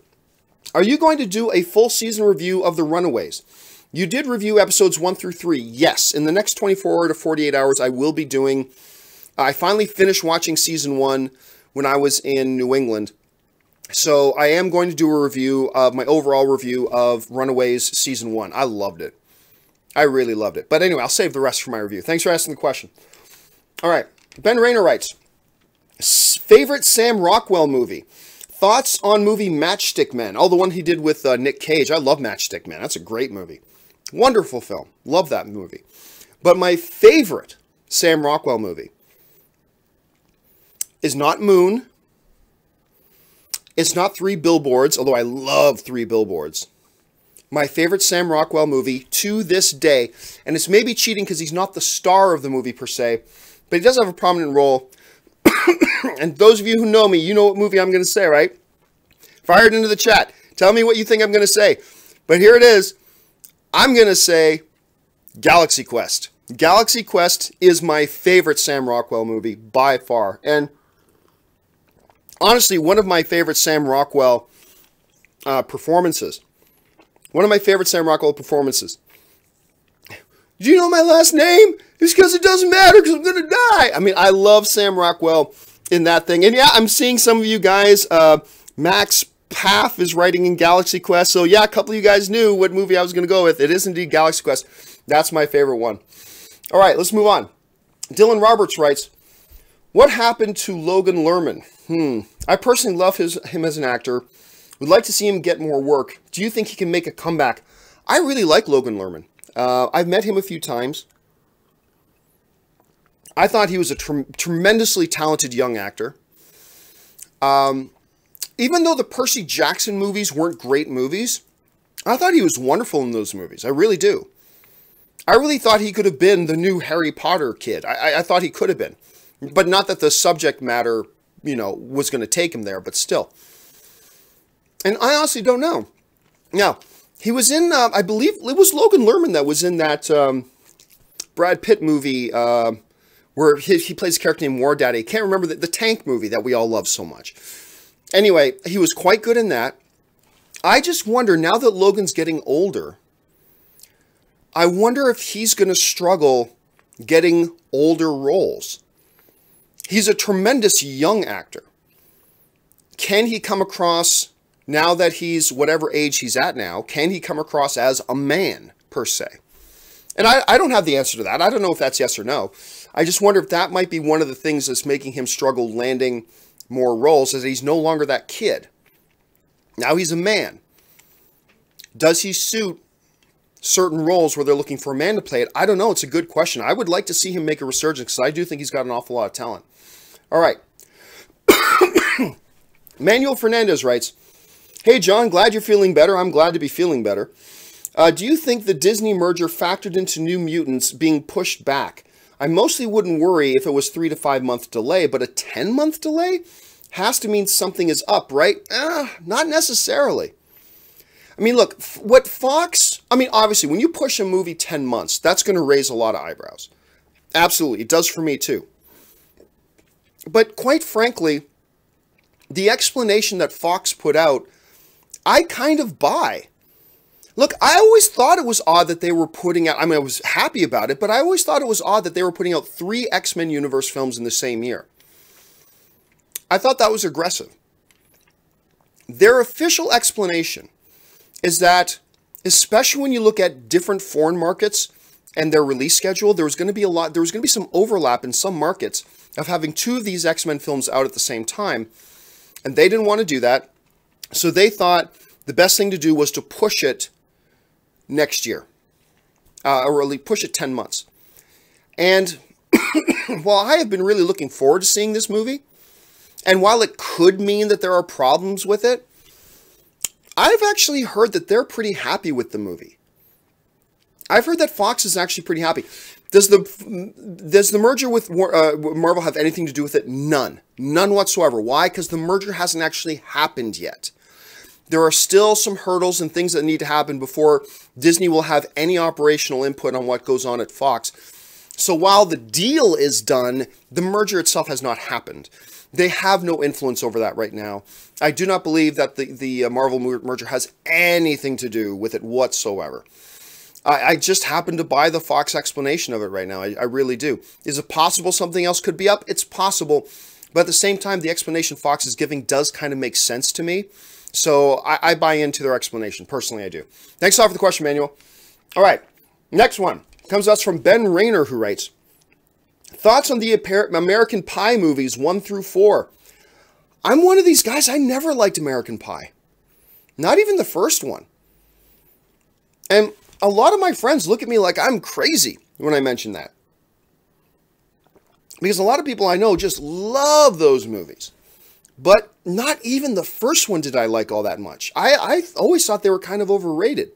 Speaker 1: Are you going to do a full season review of The Runaways? You did review episodes 1 through 3. Yes. In the next 24 to 48 hours, I will be doing... I finally finished watching season 1 when I was in New England. So I am going to do a review of my overall review of Runaways season 1. I loved it. I really loved it. But anyway, I'll save the rest for my review. Thanks for asking the question. All right. Ben Rayner writes, favorite Sam Rockwell movie? Thoughts on movie Matchstick Men? Oh, the one he did with Nick Cage. I love Matchstick Men. That's a great movie. Wonderful film. Love that movie. But my favorite Sam Rockwell movie is not Moon. It's not Three Billboards, although I love Three Billboards. My favorite Sam Rockwell movie to this day, and it's maybe cheating because he's not the star of the movie per se, but he does have a prominent role. And those of you who know me, you know what movie I'm going to say, right? Fire it into the chat. Tell me what you think I'm going to say. But here it is. I'm going to say Galaxy Quest. Galaxy Quest is my favorite Sam Rockwell movie by far. And honestly, one of my favorite Sam Rockwell performances. One of my favorite Sam Rockwell performances. Do you know my last name? It's because it doesn't matter because I'm going to die. I mean, I love Sam Rockwell in that thing. And yeah, I'm seeing some of you guys. Max Paff is writing in Galaxy Quest. So yeah, a couple of you guys knew what movie I was going to go with. It is indeed Galaxy Quest. That's my favorite one. All right, let's move on. Dylan Roberts writes, what happened to Logan Lerman? I personally love him as an actor. Would like to see him get more work. Do you think he can make a comeback? I really like Logan Lerman. I've met him a few times. I thought he was a tremendously talented young actor. Even though the Percy Jackson movies weren't great movies, I thought he was wonderful in those movies. I really do. I really thought he could have been the new Harry Potter kid. I thought he could have been. But not that the subject matter, was going to take him there, but still. And I honestly don't know. Now, he was in, I believe, it was Logan Lerman that was in that Brad Pitt movie where he plays a character named War Daddy. I can't remember the tank movie that we all love so much. Anyway, he was quite good in that. I just wonder, now that Logan's getting older, I wonder if he's going to struggle getting older roles. He's a tremendous young actor. Can he come across, now that he's whatever age he's at now, can he come across as a man, per se? And I don't have the answer to that. I don't know if that's yes or no. I just wonder if that might be one of the things that's making him struggle landing more roles, is that he's no longer that kid. Now he's a man. Does he suit certain roles where they're looking for a man to play it? I don't know. It's a good question. I would like to see him make a resurgence because I do think he's got an awful lot of talent. All right. Manuel Fernandez writes, hey, John, glad you're feeling better. I'm glad to be feeling better. Do you think the Disney merger factored into New Mutants being pushed back? I mostly wouldn't worry if it was 3 to 5 month delay, but a 10-month delay? has to mean something is up, right? Not necessarily. I mean, look, what Fox, I mean, obviously, when you push a movie 10 months, that's going to raise a lot of eyebrows. Absolutely. It does for me, too. But quite frankly, the explanation that Fox put out, I kind of buy. Look, I always thought it was odd that they were putting out, I mean, I was happy about it, but I always thought it was odd that they were putting out 3 X-Men Universe films in the same year. I thought that was aggressive. Their official explanation is that, especially when you look at different foreign markets and their release schedule, there was going to be some overlap in some markets of having 2 of these X-Men films out at the same time, and they didn't want to do that, so they thought the best thing to do was to push it next year, or really push it 10 months. And while I have been really looking forward to seeing this movie, and while it could mean that there are problems with it, I've actually heard that they're pretty happy with the movie. I've heard that Fox is actually pretty happy. Does the merger with Marvel have anything to do with it? None. None whatsoever. Why? Because the merger hasn't actually happened yet. There are still some hurdles and things that need to happen before Disney will have any operational input on what goes on at Fox. So while the deal is done, the merger itself has not happened. They have no influence over that right now. I do not believe that the Marvel merger has anything to do with it whatsoever. I just happen to buy the Fox explanation of it right now. I really do. Is it possible something else could be up? It's possible. But at the same time, the explanation Fox is giving does kind of make sense to me. So I buy into their explanation. Personally, I do. Thanks a lot for the question, Manuel. All right. Next one comes to us from Ben Rayner, who writes, thoughts on the American Pie movies 1 through 4. I'm one of these guys. I never liked American Pie. Not even the first one. And a lot of my friends look at me like I'm crazy when I mention that. Because a lot of people I know just love those movies. But not even the first one did I like all that much. I always thought they were kind of overrated.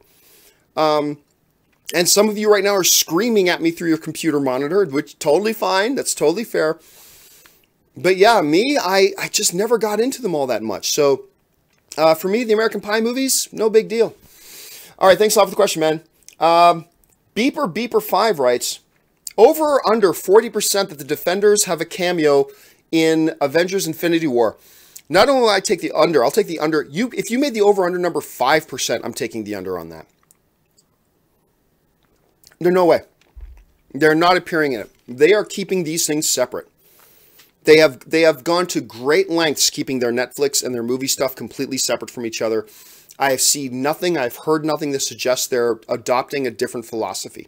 Speaker 1: And some of you right now are screaming at me through your computer monitor, which totally fine. That's totally fair. But yeah, me, I just never got into them all that much. So for me, the American Pie movies, no big deal. All right, thanks a lot for the question, man. Beeper5 writes, over or under 40% that the Defenders have a cameo in Avengers Infinity War. Not only will I take the under, I'll take the under. If you made the over-under number 5%, I'm taking the under on that. There's no way. They're not appearing in it. They are keeping these things separate. They have gone to great lengths keeping their Netflix and their movie stuff completely separate from each other. I have seen nothing, I've heard nothing that suggests they're adopting a different philosophy.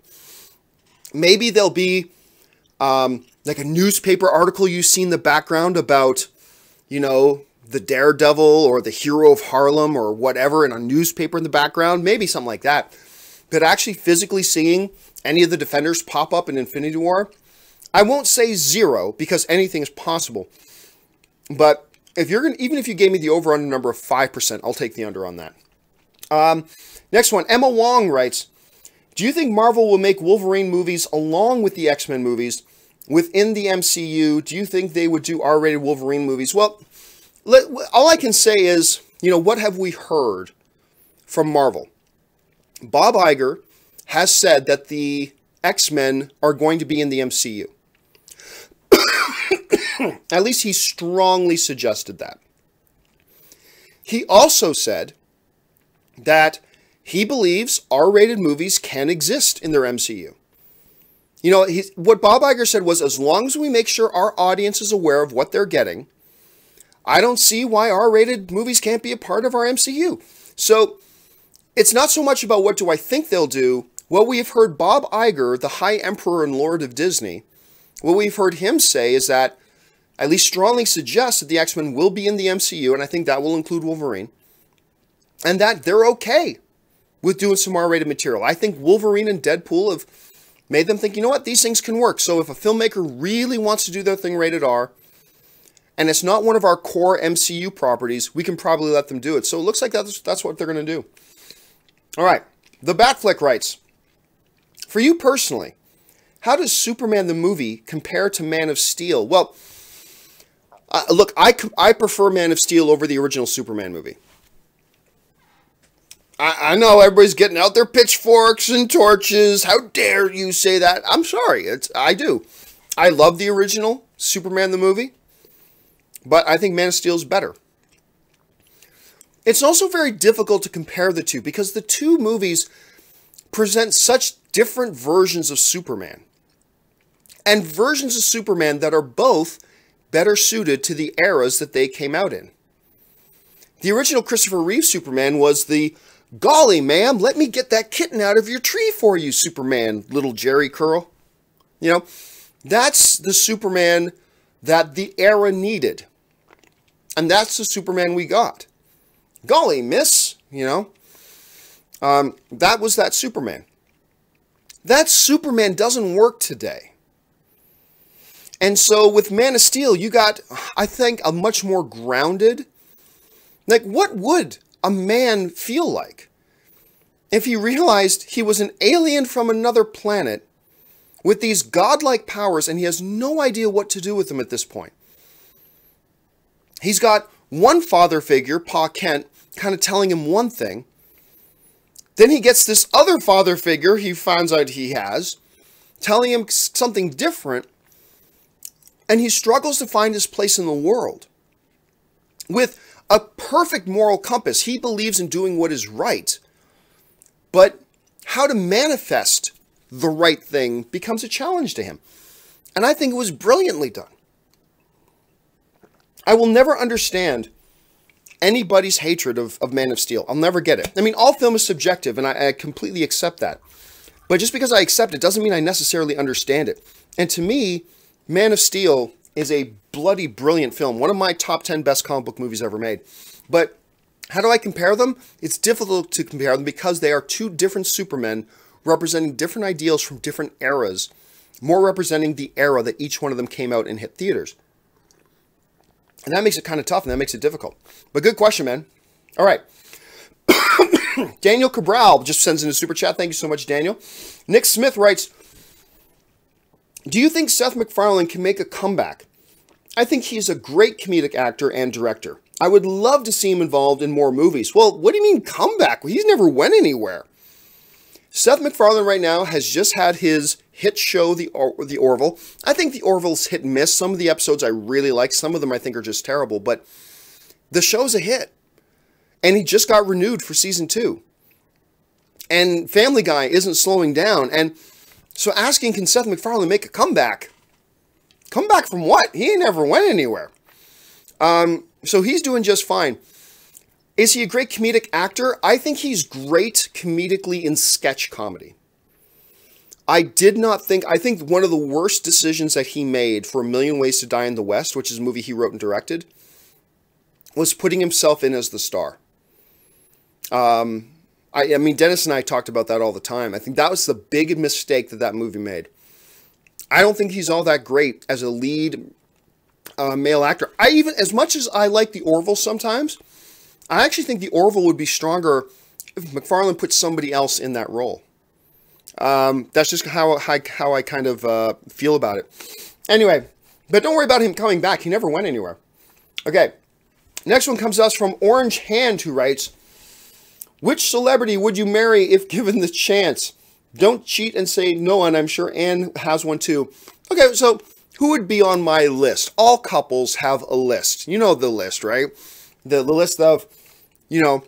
Speaker 1: Maybe there'll be like a newspaper article you see in the background about, you know, the Daredevil or the Hero of Harlem or whatever in a newspaper in the background. Maybe something like that. But actually physically seeing any of the Defenders pop up in Infinity War, I won't say 0 because anything is possible. But if you're even if you gave me the over-under number of 5%, I'll take the under on that. Next one, Emma Wong writes, do you think Marvel will make Wolverine movies along with the X-Men movies within the MCU? Do you think they would do R-rated Wolverine movies? Well, all I can say is, you know, what have we heard from Marvel? Bob Iger has said that the X-Men are going to be in the MCU. At least he strongly suggested that. He also said that he believes R-rated movies can exist in their MCU. You know, what Bob Iger said was, as long as we make sure our audience is aware of what they're getting, I don't see why R-rated movies can't be a part of our MCU. So it's not so much about what do I think they'll do. What we have heard Bob Iger, the High Emperor and Lord of Disney, what we've heard him say is that, at least strongly suggests that the X-Men will be in the MCU, and I think that will include Wolverine, and that they're okay with doing some R-rated material. I think Wolverine and Deadpool have made them think, you know what, these things can work. So if a filmmaker really wants to do their thing rated R, and it's not one of our core MCU properties, we can probably let them do it. So it looks like that's what they're going to do. All right, the Batflick writes, for you personally, how does Superman the movie compare to Man of Steel? Well, Look, I prefer Man of Steel over the original Superman movie. I know everybody's getting out their pitchforks and torches. How dare you say that? I'm sorry. I do. I love the original Superman the movie, but I think Man of Steel is better. It's also very difficult to compare the two because the two movies present such different versions of Superman. And versions of Superman that are both better suited to the eras that they came out in. The original Christopher Reeve Superman was the, golly, ma'am, let me get that kitten out of your tree for you, Superman, little Jerry Curl. You know, that's the Superman that the era needed. And that's the Superman we got. Golly, miss, you know. That was that Superman. That Superman doesn't work today. And so with Man of Steel, you got, I think, a much more grounded. Like, what would a man feel like if he realized he was an alien from another planet with these godlike powers and he has no idea what to do with them at this point? He's got one father figure, Pa Kent, kind of telling him one thing. Then he gets this other father figure he finds out he has, telling him something different. And he struggles to find his place in the world. With a perfect moral compass, he believes in doing what is right. But how to manifest the right thing becomes a challenge to him. And I think it was brilliantly done. I will never understand anybody's hatred of Man of Steel. I'll never get it. I mean, all film is subjective, and I completely accept that. But just because I accept it doesn't mean I necessarily understand it. And to me, Man of Steel is a bloody brilliant film. One of my top 10 best comic book movies ever made. But how do I compare them? It's difficult to compare them because they are two different Supermen representing different ideals from different eras, more representing the era that each one of them came out and hit theaters. And that makes it kind of tough and that makes it difficult. But good question, man. All right. Daniel Cabral just sends in a super chat. Thank you so much, Daniel. Nick Smith writes, do you think Seth MacFarlane can make a comeback? I think he's a great comedic actor and director. I would love to see him involved in more movies. Well, what do you mean comeback? He's never went anywhere. Seth MacFarlane right now has just had his hit show, The Orville. I think The Orville's hit and miss. Some of the episodes I really like. Some of them I think are just terrible. But the show's a hit. And he just got renewed for season 2. And Family Guy isn't slowing down. And so asking, can Seth MacFarlane make a comeback? Comeback from what? He ain't never went anywhere. So he's doing just fine. Is he a great comedic actor? I think he's great comedically in sketch comedy. I think one of the worst decisions that he made for A Million Ways to Die in the West, which is a movie he wrote and directed, was putting himself in as the star. I mean, Dennis and I talked about that all the time. I think that was the big mistake that movie made. I don't think he's all that great as a lead male actor. As much as I like The Orville sometimes, I actually think The Orville would be stronger if MacFarlane put somebody else in that role. That's just how I kind of feel about it. Anyway, but don't worry about him coming back. He never went anywhere. Okay, next one comes to us from Orange Hand, who writes, which celebrity would you marry if given the chance? Don't cheat and say no, and I'm sure Anne has one too. Okay, so who would be on my list? All couples have a list. You know the list, right? The list of, you know,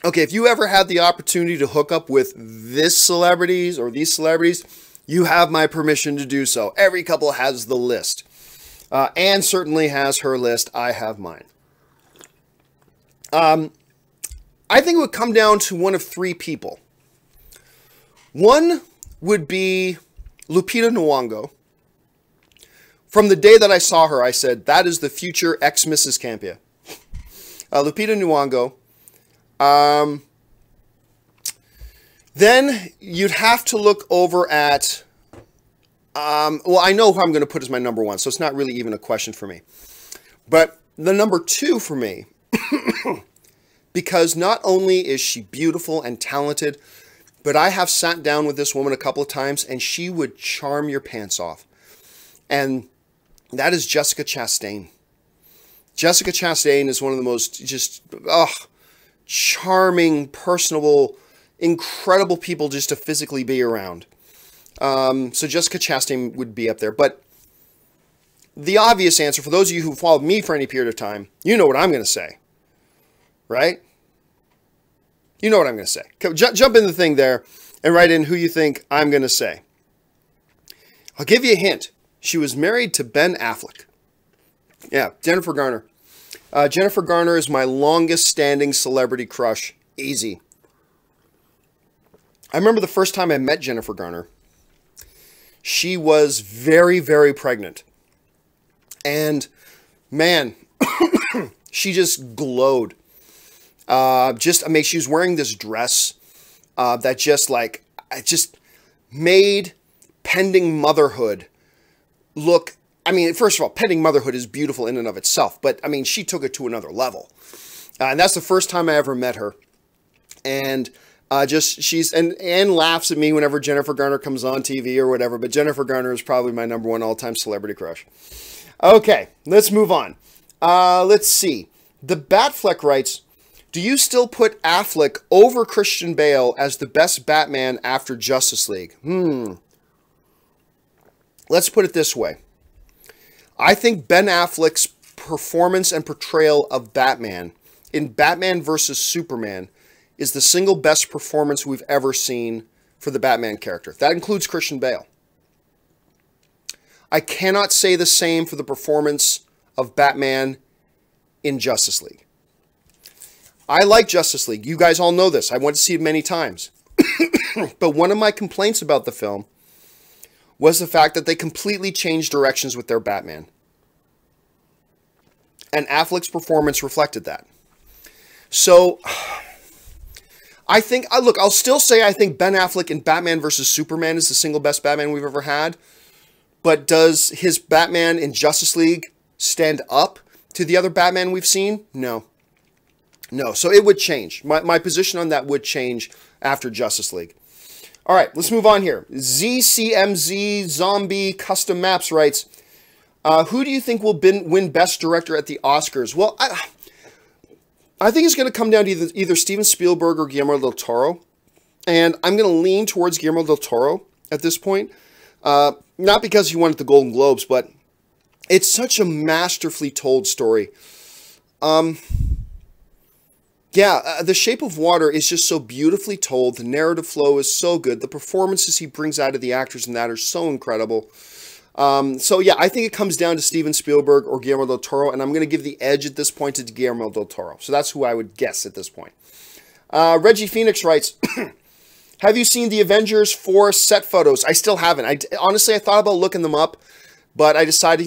Speaker 1: okay, if you ever had the opportunity to hook up with this celebrities or these celebrities, you have my permission to do so. Every couple has the list. Anne certainly has her list. I have mine. I think it would come down to one of 3 people. One would be Lupita Nyong'o. From the day that I saw her, I said, that is the future ex-Mrs. Campea. Lupita Nyong'o. Then you'd have to look over at, well, I know who I'm going to put as my number 1, so it's not really even a question for me. But the number 2 for me, because not only is she beautiful and talented, but I have sat down with this woman a couple of times, and she would charm your pants off. And that is Jessica Chastain. Jessica Chastain is one of the most just, charming, personable, incredible people just to physically be around. So Jessica Chastain would be up there. But the obvious answer, for those of you who followed me for any period of time, you know what I'm going to say. Right? You know what I'm going to say. Jump in the thing there and write in who you think I'm going to say. I'll give you a hint. She was married to Ben Affleck. Yeah, Jennifer Garner. Jennifer Garner is my longest standing celebrity crush. Easy. I remember the first time I met Jennifer Garner. She was very, very pregnant. And, man, she just glowed. She was wearing this dress that just made pending motherhood look, I mean, first of all, pending motherhood is beautiful in and of itself, but I mean, she took it to another level. And that's the first time I ever met her. And Anne laughs at me whenever Jennifer Garner comes on TV or whatever, but Jennifer Garner is probably my number one all-time celebrity crush. Okay, let's move on. Let's see. The Batfleck writes, do you still put Affleck over Christian Bale as the best Batman after Justice League? Let's put it this way. I think Ben Affleck's performance and portrayal of Batman in Batman vs. Superman is the single best performance we've ever seen for the Batman character. That includes Christian Bale. I cannot say the same for the performance of Batman in Justice League. I like Justice League. You guys all know this. I went to see it many times. But one of my complaints about the film was the fact that they completely changed directions with their Batman. And Affleck's performance reflected that. So, I think, look, I'll still say I think Ben Affleck in Batman vs. Superman is the single best Batman we've ever had. But does his Batman in Justice League stand up to the other Batman we've seen? No. No, so it would change. My position on that would change after Justice League. All right, let's move on here. ZCMZ Zombie Custom Maps writes, who do you think will win Best Director at the Oscars? Well, I think it's going to come down to either Steven Spielberg or Guillermo del Toro. And I'm going to lean towards Guillermo del Toro at this point. Not because he won at the Golden Globes, but it's such a masterfully told story. The Shape of Water is just so beautifully told. The narrative flow is so good. The performances he brings out of the actors in that are so incredible. I think it comes down to Steven Spielberg or Guillermo del Toro, and I'm going to give the edge at this point to Guillermo del Toro. So that's who I would guess at this point. Reggie Phoenix writes, have you seen the Avengers 4 set photos? I still haven't. Honestly, I thought about looking them up, but I decided,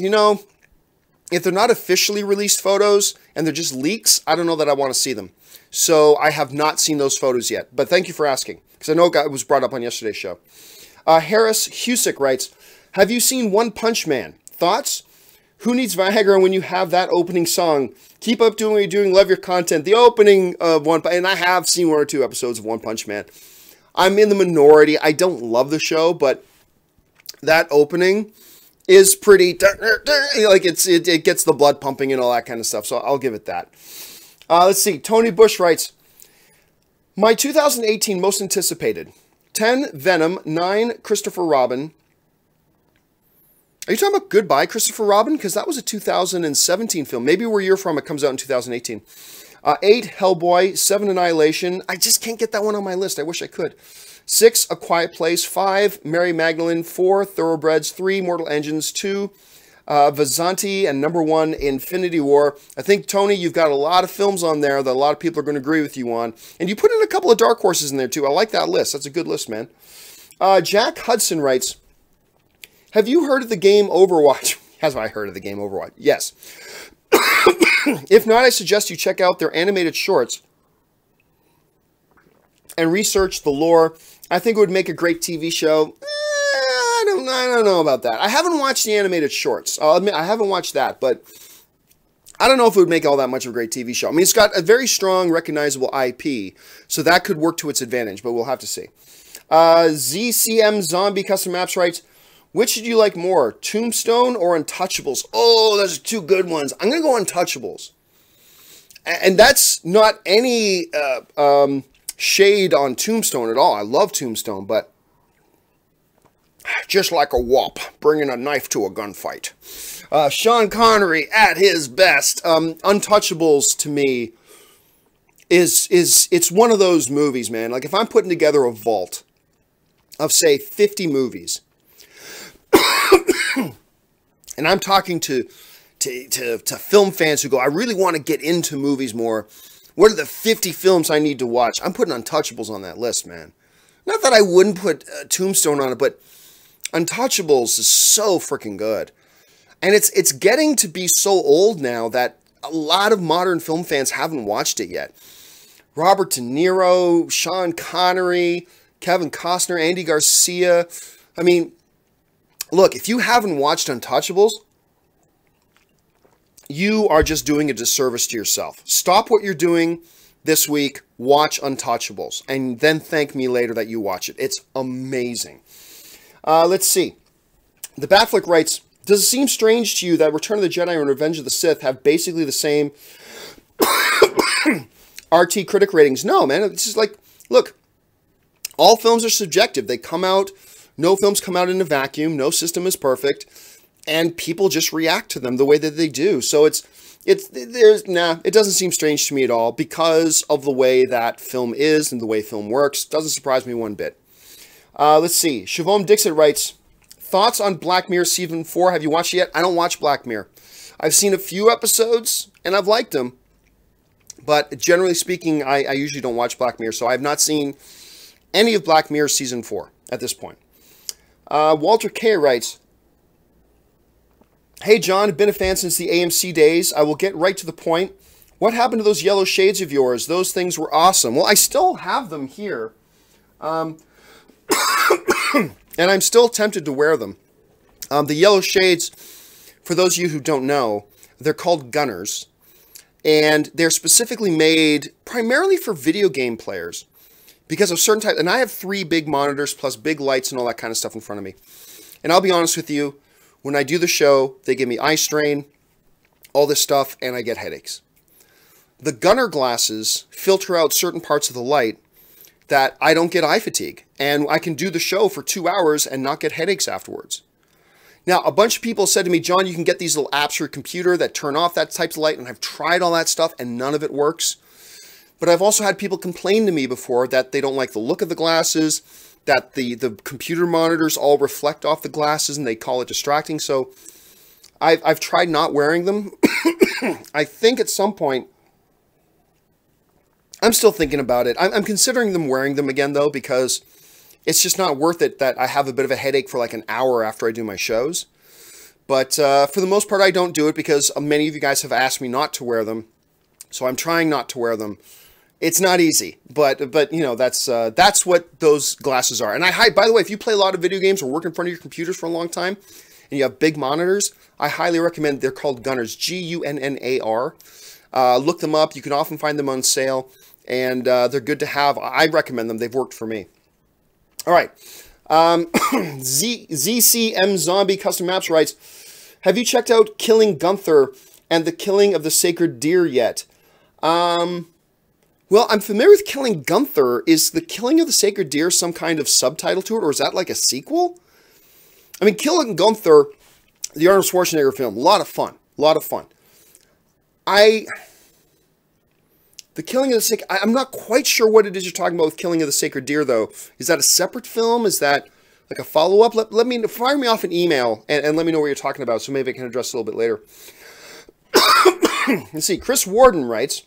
Speaker 1: if they're not officially released photos and they're just leaks, I don't know that I want to see them. So I have not seen those photos yet. But thank you for asking, because I know it was brought up on yesterday's show. Harris Husick writes, have you seen One Punch Man? Thoughts? Who needs Viagra when you have that opening song? Keep up doing what you're doing. Love your content. The opening of and I have seen 1 or 2 episodes of One Punch Man. I'm in the minority. I don't love the show, but that opening is pretty, it gets the blood pumping and all that kind of stuff. So I'll give it that. Let's see. Tony Bush writes, my 2018 most anticipated: 10, Venom; 9, Christopher Robin. Are you talking about Goodbye, Christopher Robin? Because that was a 2017 film. Maybe where you're from, it comes out in 2018. 8, Hellboy; 7, Annihilation. I just can't get that one on my list. I wish I could. 6, A Quiet Place; 5, Mary Magdalene; 4, Thoroughbreds; 3, Mortal Engines; 2, Vazanti; and number 1, Infinity War. I think, Tony, you've got a lot of films on there that a lot of people are going to agree with you on. And you put in a couple of dark horses in there, too. I like that list. That's a good list, man. Jack Hudson writes, have you heard of the game Overwatch? Have I heard of the game Overwatch? Yes. If not, I suggest you check out their animated shorts and research the lore. I think it would make a great TV show. I don't know about that. I haven't watched the animated shorts. I'll admit I haven't watched that, but I don't know if it would make all that much of a great TV show. I mean, it's got a very strong, recognizable IP, so that could work to its advantage, but we'll have to see. ZCM Zombie Custom Maps writes, Which did you like more, Tombstone or Untouchables? Oh, those are two good ones. I'm going to go Untouchables. And that's not any shade on Tombstone at all. I love Tombstone, but just like a wop, bringing a knife to a gunfight. Sean Connery at his best. Untouchables, to me, it's one of those movies, man. Like, if I'm putting together a vault of, say, 50 movies, and I'm talking to film fans who go, I really want to get into movies more. What are the 50 films I need to watch? I'm putting Untouchables on that list, man. Not that I wouldn't put Tombstone on it, but Untouchables is so freaking good. And it's getting to be so old now that a lot of modern film fans haven't watched it yet. Robert De Niro, Sean Connery, Kevin Costner, Andy Garcia. I mean, look, if you haven't watched Untouchables, you are just doing a disservice to yourself. Stop what you're doing this week, watch Untouchables, and then thank me later that you watch it. It's amazing. Let's see. The Batflick writes, does it seem strange to you that Return of the Jedi and Revenge of the Sith have basically the same RT critic ratings? No, man. It's just like, look, all films are subjective. They come out, no films come out in a vacuum. No system is perfect. And people just react to them the way that they do. So it doesn't seem strange to me at all because of the way that film is and the way film works. Doesn't surprise me one bit. Let's see. Siobhan Dixit writes, thoughts on Black Mirror Season 4? Have you watched it yet? I don't watch Black Mirror. I've seen a few episodes, and I've liked them. But generally speaking, I usually don't watch Black Mirror, so I have not seen any of Black Mirror Season 4 at this point. Walter K. writes, hey, John, I've been a fan since the AMC days. I will get right to the point. What happened to those yellow shades of yours? Those things were awesome. Well, I still have them here. And I'm still tempted to wear them. The yellow shades, for those of you who don't know, they're called gunners. And they're specifically made primarily for video game players because of certain types. And I have 3 big monitors plus big lights and all that kind of stuff in front of me. And I'll be honest with you, when I do the show, they give me eye strain, all this stuff, and I get headaches. The gunner glasses filter out certain parts of the light that I don't get eye fatigue. And I can do the show for 2 hours and not get headaches afterwards. Now, a bunch of people said to me, John, you can get these little apps for your computer that turn off that type of light, and I've tried all that stuff, and none of it works. But I've also had people complain to me before that they don't like the look of the glasses, that the computer monitors all reflect off the glasses, and they call it distracting. So I've tried not wearing them. I think at some point, I'm still thinking about it. I'm considering wearing them again, though, because it's just not worth it that I have a bit of a headache for like an hour after I do my shows. But for the most part, I don't do it because many of you guys have asked me not to wear them. So I'm trying not to wear them. It's not easy, but you know, that's what those glasses are. And by the way, if you play a lot of video games or work in front of your computers for a long time and you have big monitors, I highly recommend, they're called Gunners, Gunnar. Look them up. You can often find them on sale, and they're good to have. I recommend them. They've worked for me. All right. ZCM Zombie Custom Maps writes, have you checked out Killing Gunther and the Killing of the Sacred Deer yet? Well, I'm familiar with Killing Gunther. Is the Killing of the Sacred Deer some kind of subtitle to it, or is that like a sequel? I mean, Killing Gunther, the Arnold Schwarzenegger film, a lot of fun. A lot of fun. The Killing of the Sacred... I'm not quite sure what it is you're talking about with Killing of the Sacred Deer, though. Is that a separate film? Is that like a follow-up? Fire me off an email and let me know what you're talking about, so maybe I can address it a little bit later. Let's see. Chris Warden writes,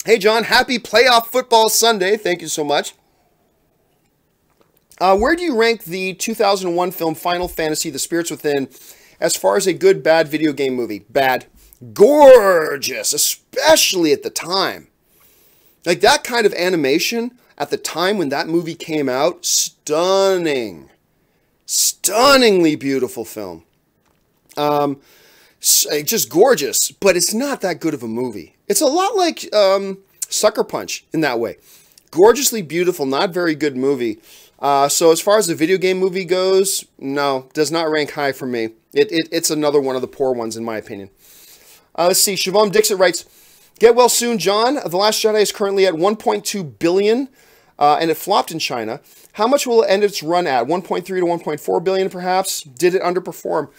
Speaker 1: hey, John, happy playoff football Sunday. Thank you so much. Where do you rank the 2001 film Final Fantasy: The Spirits Within as far as a good, bad video game movie? Bad. Gorgeous, especially at the time. Like, that kind of animation at the time when that movie came out, stunning. Stunningly beautiful film. Just gorgeous, but it's not that good of a movie. It's a lot like Sucker Punch in that way. Gorgeously beautiful, not very good movie. So as far as the video game movie goes, no, does not rank high for me. It's another one of the poor ones, in my opinion. Let's see. Siobhan Dixit writes, "Get well soon, John. The Last Jedi is currently at 1.2 billion, and it flopped in China. How much will it end its run at? 1.3 to 1.4 billion, perhaps? Did it underperform?"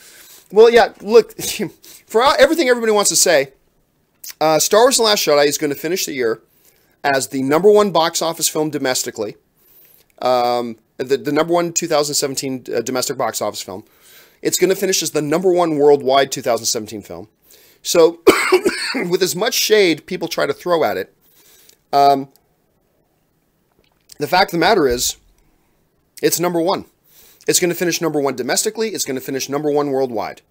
Speaker 1: Well, yeah, look, for everything everybody wants to say, Star Wars The Last Jedi is going to finish the year as the #1 box office film domestically. The #1 2017 domestic box office film. It's going to finish as the #1 worldwide 2017 film. So, with as much shade people try to throw at it, the fact of the matter is, it's #1. It's going to finish #1 domestically. It's going to finish #1 worldwide.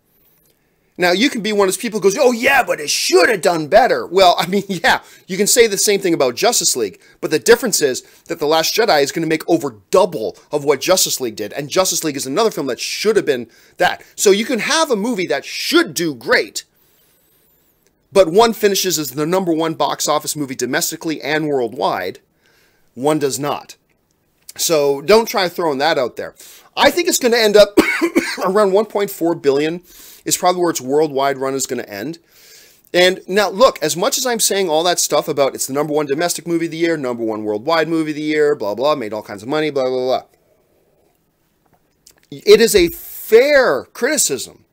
Speaker 1: Now, you can be one of those people who goes, "Oh, yeah, but it should have done better." Well, I mean, yeah, you can say the same thing about Justice League, but the difference is that The Last Jedi is going to make over double of what Justice League did, and Justice League is another film that should have been that. So you can have a movie that should do great, but one finishes as the #1 box office movie domestically and worldwide. One does not. So don't try throwing that out there. I think it's going to end up around 1.4 billion is probably where its worldwide run is going to end. And now, look, as much as I'm saying all that stuff about it's the #1 domestic movie of the year, #1 worldwide movie of the year, blah, blah, made all kinds of money, blah, blah, blah. It is a fair criticism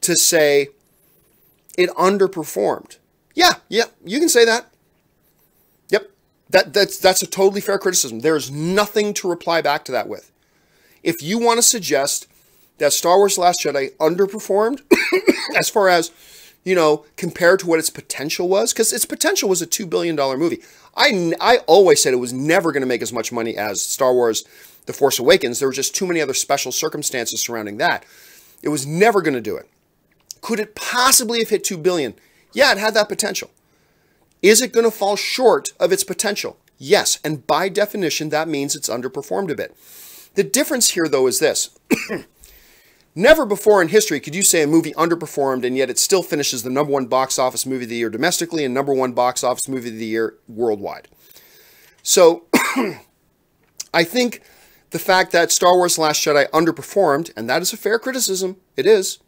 Speaker 1: to say it underperformed. Yeah, you can say that. Yep, that's a totally fair criticism. There's nothing to reply back to that with. If you want to suggest that Star Wars The Last Jedi underperformed as far as, compared to what its potential was, because its potential was a $2 billion movie. I always said it was never going to make as much money as Star Wars The Force Awakens. There were just too many other special circumstances surrounding that. It was never going to do it. Could it possibly have hit $2 billion? Yeah, it had that potential. Is it going to fall short of its potential? Yes, and by definition, that means it's underperformed a bit. The difference here, though, is this. Never before in history could you say a movie underperformed and yet it still finishes the #1 box office movie of the year domestically and #1 box office movie of the year worldwide. So, I think the fact that Star Wars The Last Jedi underperformed, and that is a fair criticism, it is.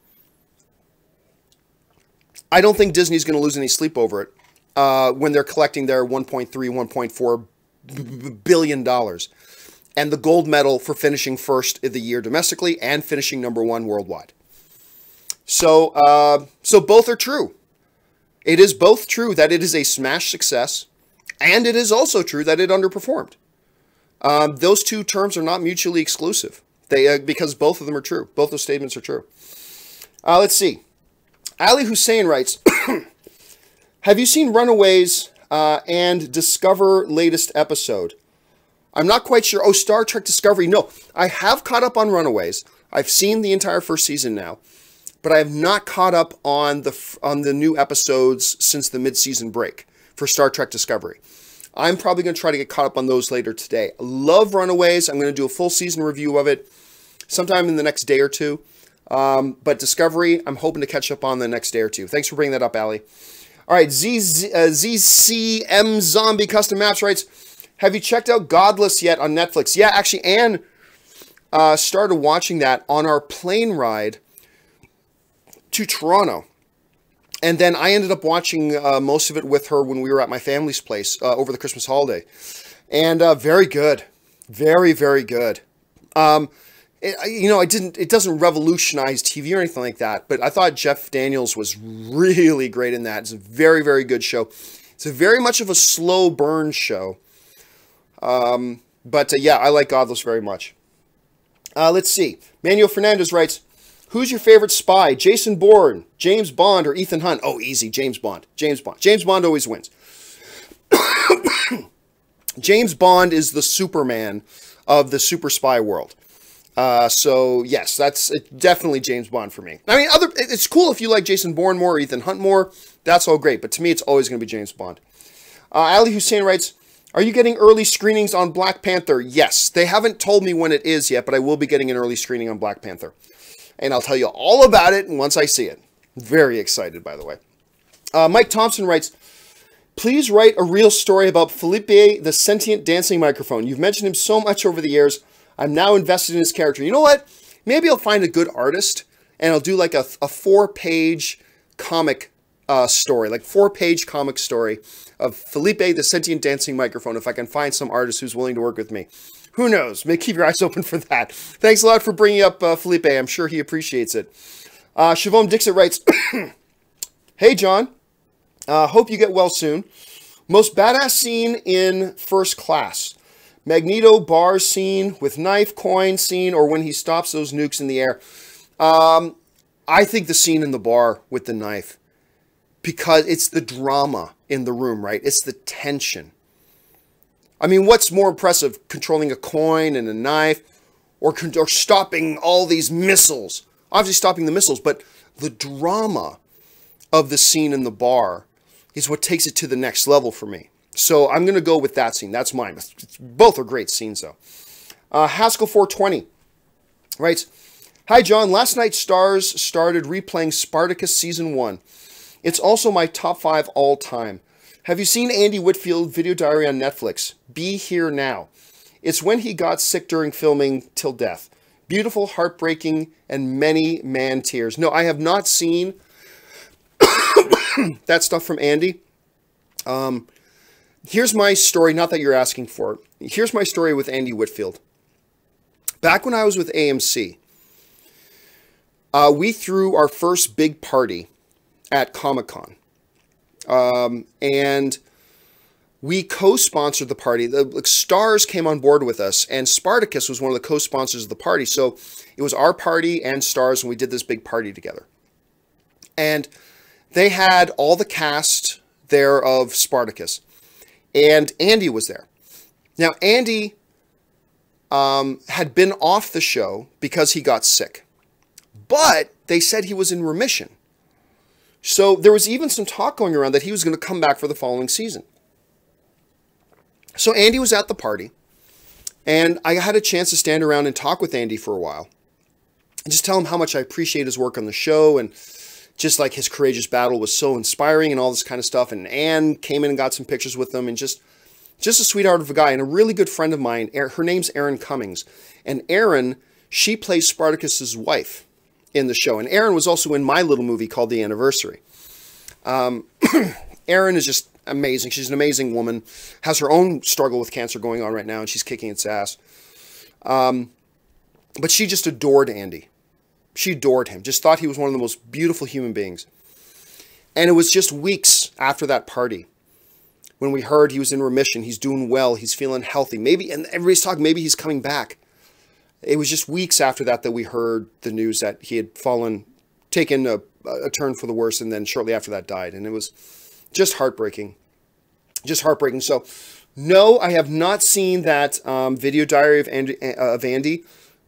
Speaker 1: I don't think Disney's going to lose any sleep over it when they're collecting their $1.3, $1.4 billion. And the gold medal for finishing first of the year domestically and finishing #1 worldwide. So both are true. It is both true that it is a smash success, and it is also true that it underperformed. Those two terms are not mutually exclusive. Because both of them are true. Both those statements are true. Let's see. Ali Hussein writes, "Have you seen Runaways and Discover latest episode?" I'm not quite sure. Oh, Star Trek Discovery. No, I have caught up on Runaways. I've seen the entire first season now, but I have not caught up on the new episodes since the mid-season break for Star Trek Discovery. I'm probably going to try to get caught up on those later today. I love Runaways. I'm going to do a full season review of it sometime in the next day or two. But Discovery, I'm hoping to catch up on the next day or two. Thanks for bringing that up, Ali. All right, ZCM Zombie Custom Maps writes, "Have you checked out Godless yet on Netflix?" Yeah, actually, Anne started watching that on our plane ride to Toronto. And then I ended up watching most of it with her when we were at my family's place over the Christmas holiday. And very good. Very, very good. It doesn't revolutionize TV or anything like that, but I thought Jeff Daniels was really great in that. It's a very, very good show. It's a very much of a slow burn show. Yeah, I like Godless very much. Let's see. Manuel Fernandez writes, "Who's your favorite spy? Jason Bourne, James Bond, or Ethan Hunt?" Oh, easy. James Bond. James Bond. James Bond always wins. James Bond is the Superman of the super spy world. So yes, that's definitely James Bond for me. I mean, it's cool if you like Jason Bourne more or Ethan Hunt more. That's all great. But to me, it's always going to be James Bond. Ali Hussein writes, "Are you getting early screenings on Black Panther?" Yes. They haven't told me when it is yet, but I will be getting an early screening on Black Panther. And I'll tell you all about it once I see it. Very excited, by the way. Mike Thompson writes, Please write a real story about Felipe, the sentient dancing microphone. You've mentioned him so much over the years. I'm now invested in his character. You know what? Maybe I'll find a good artist and I'll do like a 4-page comic story, like 4-page comic story of Felipe, the sentient dancing microphone, if I can find some artist who's willing to work with me. Who knows? Maybe keep your eyes open for that. Thanks a lot for bringing up Felipe. I'm sure he appreciates it. Siobhan Dixit writes, Hey, John. Hope you get well soon. Most badass scene in First Class. Magneto bar scene with knife, coin scene, or when he stops those nukes in the air. I think the scene in the bar with the knife. Because it's the drama in the room, right? It's the tension. I mean, what's more impressive? Controlling a coin and a knife? Or stopping all these missiles? Obviously stopping the missiles, but the drama of the scene in the bar is what takes it to the next level for me. So I'm going to go with that scene. That's mine. Both are great scenes, though. Haskell 420 writes, Hi, John. Last night, Stars started replaying Spartacus Season 1. It's also my top 5 all time. Have you seen Andy Whitfield video diary on Netflix? Be Here Now. It's when he got sick during filming till death. Beautiful, heartbreaking, and many man tears. No, I have not seen that stuff from Andy. Here's my story, not that you're asking for it. Here's my story with Andy Whitfield. Back when I was with AMC, we threw our first big party at Comic-Con. And we co-sponsored the party. The Stars came on board with us, and Spartacus was one of the co-sponsors of the party. So it was our party and Stars, and we did this big party together. And they had all the cast there of Spartacus. And Andy was there. Now, Andy had been off the show because he got sick. But they said he was in remission. So there was even some talk going around that he was going to come back for the following season. So Andy was at the party. And I had a chance to stand around and talk with Andy for a while. And just tell him how much I appreciate his work on the show. And just like his courageous battle was so inspiring and all this kind of stuff. And Anne came in and got some pictures with them. And just a sweetheart of a guy. And a really good friend of mine. Her name's Erin Cummings. And Erin, she plays Spartacus's wife in the show. And Erin was also in my little movie called The Anniversary. Erin is just amazing. She's an amazing woman. Has her own struggle with cancer going on right now. And she's kicking its ass. But she just adored Andy. She adored him. Just thought he was one of the most beautiful human beings. And it was just weeks after that party when we heard he was in remission. He's doing well. He's feeling healthy. Maybe, and everybody's talking, maybe he's coming back. It was just weeks after that that we heard the news that he had taken a turn for the worse, and then shortly after that died. And it was just heartbreaking. Just heartbreaking. So, no, I have not seen that video diary of Andy,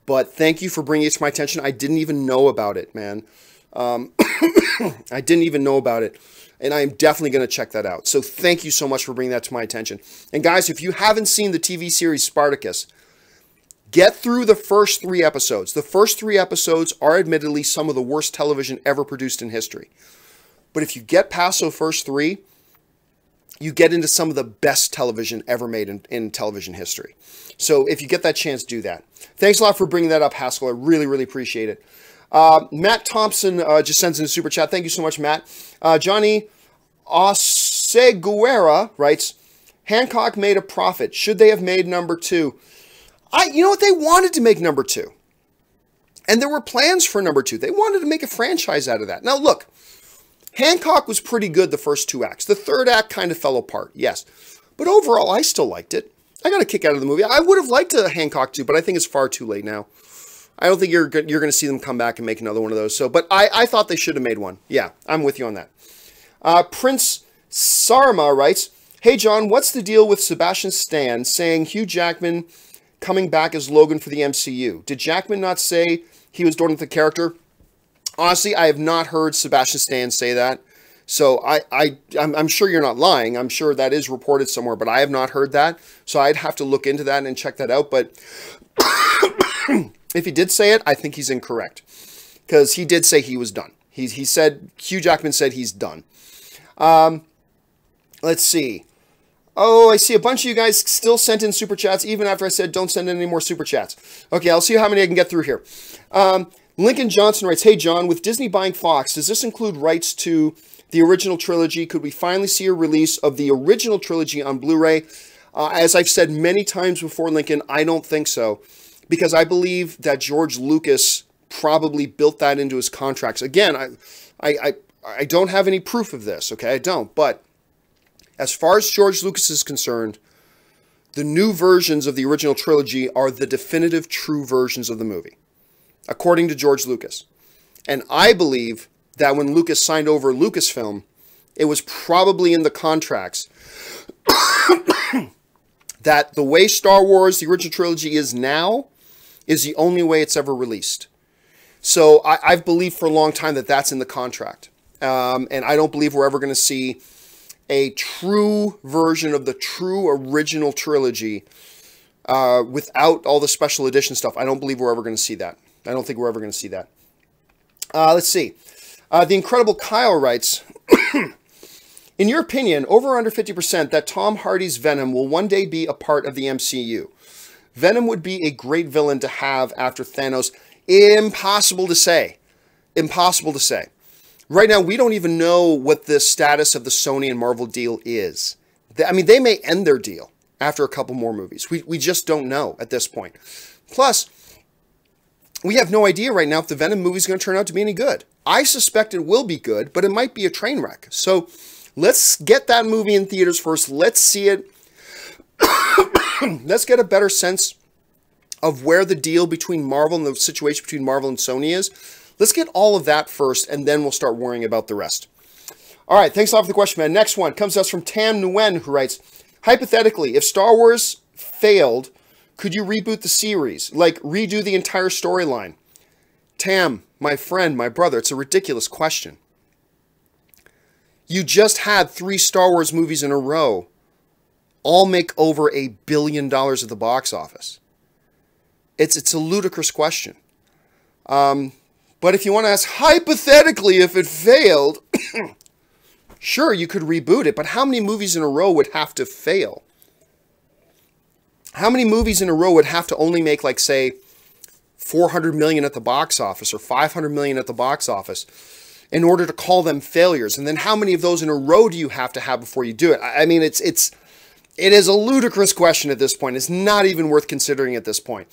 Speaker 1: but thank you for bringing it to my attention. I didn't even know about it, man. I didn't even know about it, and I am definitely going to check that out. So thank you so much for bringing that to my attention. And guys, if you haven't seen the TV series Spartacus, get through the first 3 episodes. The first 3 episodes are admittedly some of the worst television ever produced in history. But if you get past those first 3, you get into some of the best television ever made in television history. So if you get that chance, do that. Thanks a lot for bringing that up, Haskell. I really, really appreciate it. Matt Thompson just sends in a super chat. Thank you so much, Matt. Johnny Oseguera writes, Hancock made a profit. Should they have made number 2? You know what? They wanted to make number 2. And there were plans for number 2. They wanted to make a franchise out of that. Now, look, Hancock was pretty good the first 2 acts. The third act kind of fell apart, yes. But overall, I still liked it. I got a kick out of the movie. I would have liked a Hancock 2, but I think it's far too late now. I don't think you're going to see them come back and make another one of those. So, but I thought they should have made one. Yeah, I'm with you on that. Prince Sarma writes, Hey, John, what's the deal with Sebastian Stan saying Hugh Jackman coming back as Logan for the MCU? Did Jackman not say he was done with the character? Honestly, I have not heard Sebastian Stan say that. So I'm sure you're not lying. I'm sure that is reported somewhere, but I have not heard that. So I'd have to look into that and check that out. But if he did say it, I think he's incorrect. Because he did say he was done. He said, Hugh Jackman said he's done. Let's see. Oh, I see a bunch of you guys still sent in super chats, even after I said don't send in any more super chats. Okay, I'll see how many I can get through here. Lincoln Johnson writes, hey, John, with Disney buying Fox, does this include rights to the original trilogy? Could we finally see a release of the original trilogy on Blu-ray? As I've said many times before, Lincoln, I don't think so, because I believe that George Lucas probably built that into his contracts. Again, I don't have any proof of this, okay? I don't, but as far as George Lucas is concerned, the new versions of the original trilogy are the definitive true versions of the movie, according to George Lucas. And I believe that when Lucas signed over Lucasfilm, it was probably in the contracts that the way Star Wars, the original trilogy, is now, is the only way it's ever released. So I've believed for a long time that that's in the contract. And I don't believe we're ever going to see a true version of the true original trilogy without all the special edition stuff. I don't believe we're ever going to see that. I don't think we're ever going to see that. Let's see. The Incredible Kyle writes, in your opinion, over or under 50% that Tom Hardy's Venom will one day be a part of the MCU. Venom would be a great villain to have after Thanos. Impossible to say. Impossible to say. Right now, we don't even know what the status of the Sony and Marvel deal is. I mean, they may end their deal after a couple more movies. We just don't know at this point. Plus, we have no idea right now if the Venom movie is going to turn out to be any good. I suspect it will be good, but it might be a train wreck. So let's get that movie in theaters first. Let's see it. Let's get a better sense of where the deal between Marvel and the situation between Marvel and Sony is. Let's get all of that first, and then we'll start worrying about the rest. All right, thanks a lot for the question, man. Next one comes to us from Tam Nguyen, who writes, hypothetically, if Star Wars failed, could you reboot the series? Like, redo the entire storyline? Tam, my friend, my brother, it's a ridiculous question. You just had 3 Star Wars movies in a row all make over $1 billion at the box office. It's a ludicrous question. But if you want to ask, hypothetically, if it failed, sure, you could reboot it, but how many movies in a row would have to fail? How many movies in a row would have to only make, like, say, $400 million at the box office or $500 million at the box office in order to call them failures? And then how many of those in a row do you have to have before you do it? I mean, it is a ludicrous question at this point. It's not even worth considering at this point.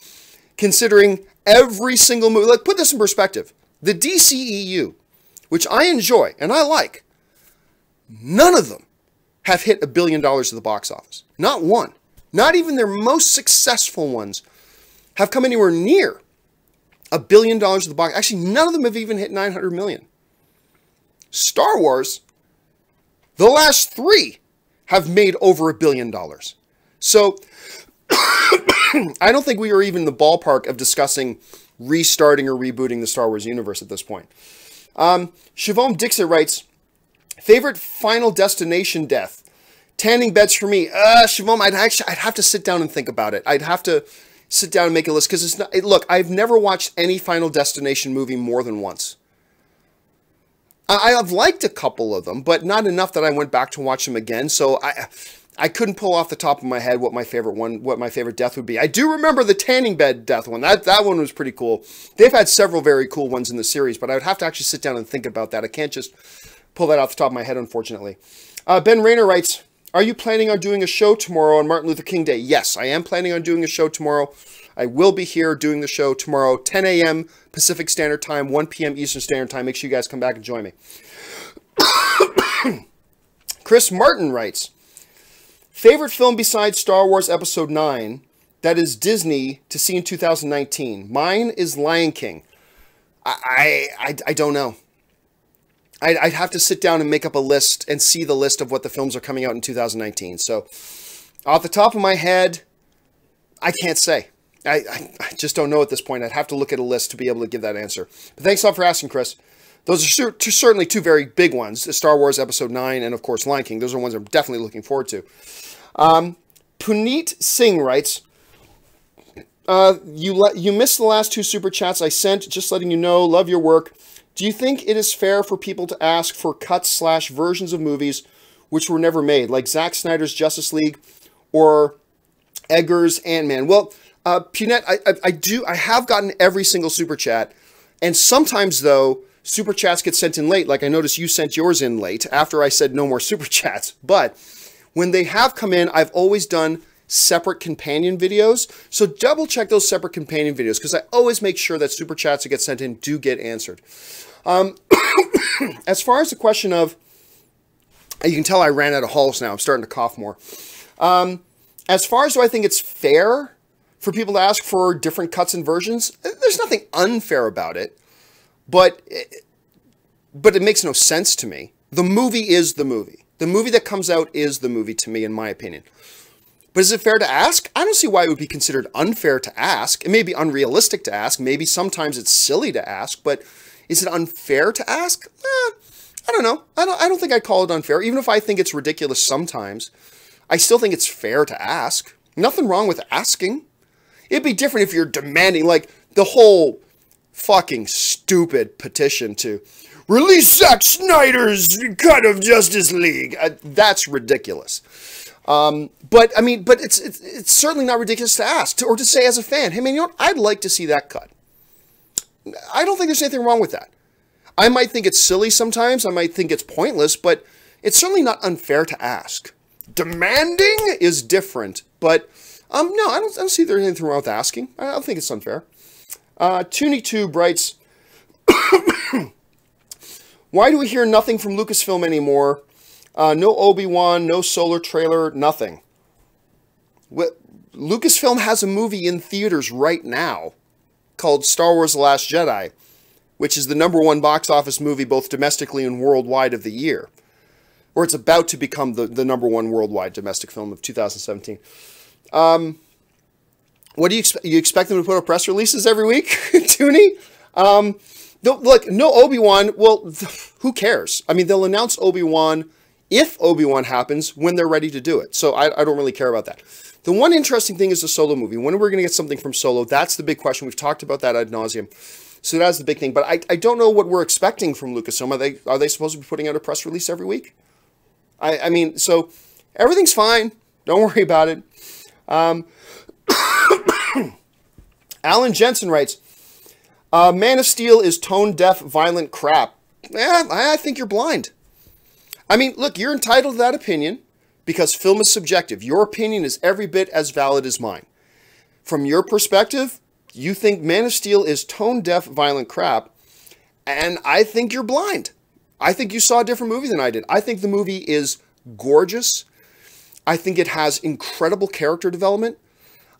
Speaker 1: Considering every single movie, like, put this in perspective. The DCEU, which I enjoy and I like, none of them have hit $1 billion at the box office. Not one. Not even their most successful ones have come anywhere near $1 billion at the box. Actually, none of them have even hit 900 million. Star Wars, the last 3 have made over $1 billion. So I don't think we are even in the ballpark of discussing restarting or rebooting the Star Wars universe at this point. Siobhan Dixit writes, favorite Final Destination death? Tanning beds for me. Siobhan, I'd have to sit down and think about it. I'd have to sit down and make a list, because it's not. Look, I've never watched any Final Destination movie more than once. I've liked a couple of them, but not enough that I went back to watch them again. So I couldn't pull off the top of my head what my favorite death would be. I do remember the tanning bed death one. That one was pretty cool. They've had several very cool ones in the series, but I would have to actually sit down and think about that. I can't just pull that off the top of my head, unfortunately. Ben Rayner writes, are you planning on doing a show tomorrow on Martin Luther King Day? Yes, I am planning on doing a show tomorrow. I will be here doing the show tomorrow, 10 a.m. Pacific Standard Time, 1 p.m. Eastern Standard Time. Make sure you guys come back and join me. Chris Martin writes, favorite film besides Star Wars Episode 9 that is Disney to see in 2019? Mine is Lion King. I don't know. I'd have to sit down and make up a list and see the list of what the films are coming out in 2019. So, off the top of my head, I can't say. I just don't know at this point. I'd have to look at a list to be able to give that answer. But thanks a lot for asking, Chris. Those are certainly 2 very big ones, Star Wars Episode 9 and, of course, Lion King. Those are ones I'm definitely looking forward to. Puneet Singh writes, you missed the last 2 super chats I sent. Just letting you know, love your work. Do you think it is fair for people to ask for cuts/versions of movies which were never made, like Zack Snyder's Justice League or Edgar's Ant-Man. Well, Punette, I have gotten every single super chat, and sometimes though super chats get sent in late. Like I noticed you sent yours in late after I said no more super chats. But when they have come in, I've always done separate companion videos. So double check those separate companion videos, because I always make sure that super chats that get sent in do get answered. As far as the question of, you can tell I ran out of halls now. I'm starting to cough more. As far as do I think it's fair for people to ask for different cuts and versions, there's nothing unfair about it. But it makes no sense to me. The movie is the movie. The movie that comes out is the movie to me, in my opinion. But is it fair to ask? I don't see why it would be considered unfair to ask. It may be unrealistic to ask. Maybe sometimes it's silly to ask. But is it unfair to ask? I don't know. I don't think I'd call it unfair. Even if I think it's ridiculous sometimes, I still think it's fair to ask. Nothing wrong with asking. It'd be different if you're demanding, like, the whole fucking stupid petition to release Zack Snyder's cut of Justice League. That's ridiculous. But it's certainly not ridiculous to ask or to say as a fan, hey man, you know what? I'd like to see that cut. I don't think there's anything wrong with that. I might think it's silly sometimes. I might think it's pointless, but it's certainly not unfair to ask. Demanding is different, but no, I don't see there's anything wrong with asking. I don't think it's unfair. Toonie2 writes, why do we hear nothing from Lucasfilm anymore? No Obi-Wan, no Solo trailer, nothing. Lucasfilm has a movie in theaters right now called Star Wars The Last Jedi, which is the #1 box office movie both domestically and worldwide of the year. Or it's about to become the #1 worldwide domestic film of 2017. What do you expect? You expect them to put out press releases every week, Toonie? Look, no Obi-Wan. Well, who cares? I mean, they'll announce Obi-Wan if Obi-Wan happens when they're ready to do it. So I don't really care about that. The one interesting thing is the Solo movie. When are we going to get something from Solo? That's the big question. We've talked about that ad nauseum. So that's the big thing. But I don't know what we're expecting from Lucasfilm. Are they supposed to be putting out a press release every week? I mean, so everything's fine. Don't worry about it. Alan Jensen writes, Man of Steel is tone-deaf, violent crap. Yeah, I think you're blind. I mean, look, you're entitled to that opinion because film is subjective. Your opinion is every bit as valid as mine. From your perspective, you think Man of Steel is tone-deaf, violent crap, and I think you're blind. I think you saw a different movie than I did. I think the movie is gorgeous. I think it has incredible character development.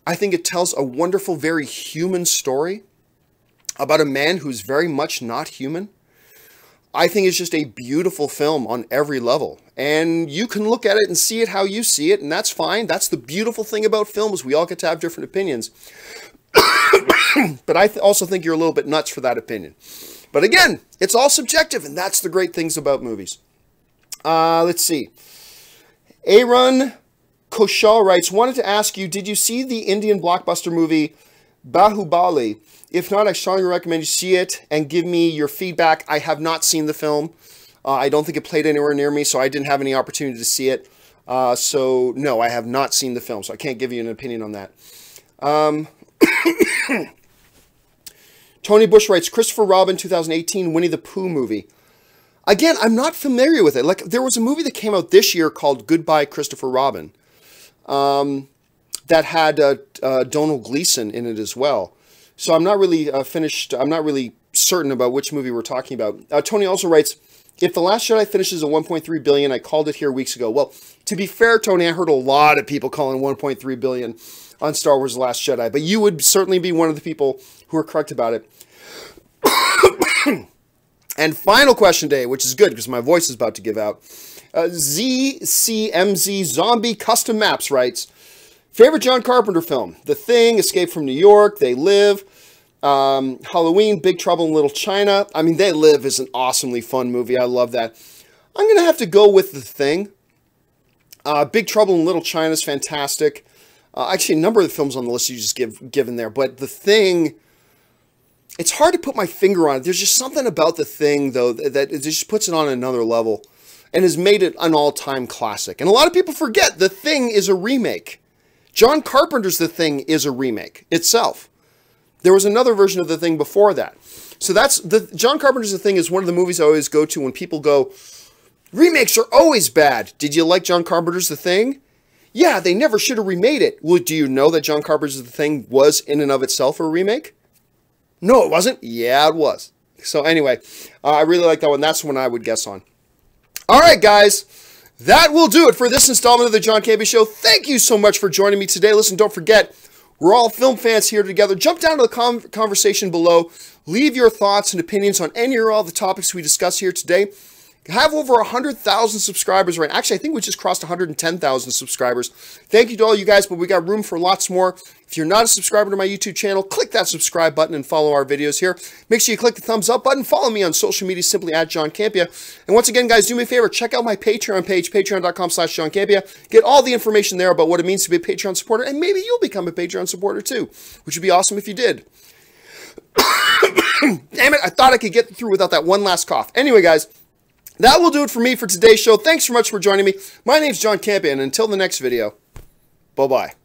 Speaker 1: I think it tells a wonderful, very human story about a man who's very much not human. I think it's just a beautiful film on every level. And you can look at it and see it how you see it, and that's fine. That's the beautiful thing about films. We all get to have different opinions. But I also think you're a little bit nuts for that opinion. But again, it's all subjective, and that's the great things about movies. Let's see. Aaron Koshal writes, wanted to ask you, did you see the Indian blockbuster movie Bahubali? If not, I strongly recommend you see it and give me your feedback. I have not seen the film. I don't think it played anywhere near me, so I didn't have any opportunity to see it. So, no, I have not seen the film, so I can't give you an opinion on that. Tony Bush writes, Christopher Robin 2018 Winnie the Pooh movie. Again, I'm not familiar with it. Like, there was a movie that came out this year called Goodbye Christopher Robin that had Donald Gleason in it as well. So I'm not really I'm not really certain about which movie we're talking about. Tony also writes, if The Last Jedi finishes at 1.3 billion, I called it here weeks ago. Well, to be fair, Tony, I heard a lot of people calling 1.3 billion on Star Wars The Last Jedi, but you would certainly be one of the people who are correct about it. And final question today, which is good because my voice is about to give out. ZCMZ Zombie Custom Maps writes, favorite John Carpenter film? The Thing, Escape from New York, They Live, Halloween, Big Trouble in Little China. I mean, They Live is an awesomely fun movie. I love that. I'm going to have to go with The Thing. Big Trouble in Little China is fantastic. Actually, a number of the films on the list you just given there, but The Thing, it's hard to put my finger on it. There's just something about The Thing, though, that it just puts it on another level. and has made it an all-time classic. And a lot of people forget The Thing is a remake. John Carpenter's The Thing is a remake itself. There was another version of The Thing before that. So John Carpenter's The Thing is one of the movies I always go to when people go, remakes are always bad. Did you like John Carpenter's The Thing? Yeah, they never should have remade it. Well, do you know that John Carpenter's The Thing was in and of itself a remake? No, it wasn't? Yeah, it was. So anyway, I really like that one. That's the one I would guess on. All right, guys. That will do it for this installment of the John Campea Show. Thank you so much for joining me today. Listen, don't forget, we're all film fans here together. Jump down to the conversation below. Leave your thoughts and opinions on any or all the topics we discuss here today. Have over 100,000 subscribers right now. Actually, I think we just crossed 110,000 subscribers. Thank you to all you guys, but we got room for lots more. If you're not a subscriber to my YouTube channel, click that subscribe button and follow our videos here. Make sure you click the thumbs up button. Follow me on social media simply at John Campea. And once again, guys, do me a favor. Check out my Patreon page, patreon.com/John Campea. Get all the information there about what it means to be a Patreon supporter, and maybe you'll become a Patreon supporter too, which would be awesome if you did. Damn it, I thought I could get through without that one last cough. Anyway, guys, that will do it for me for today's show. Thanks so much for joining me. My name's John Campea, and until the next video, bye-bye.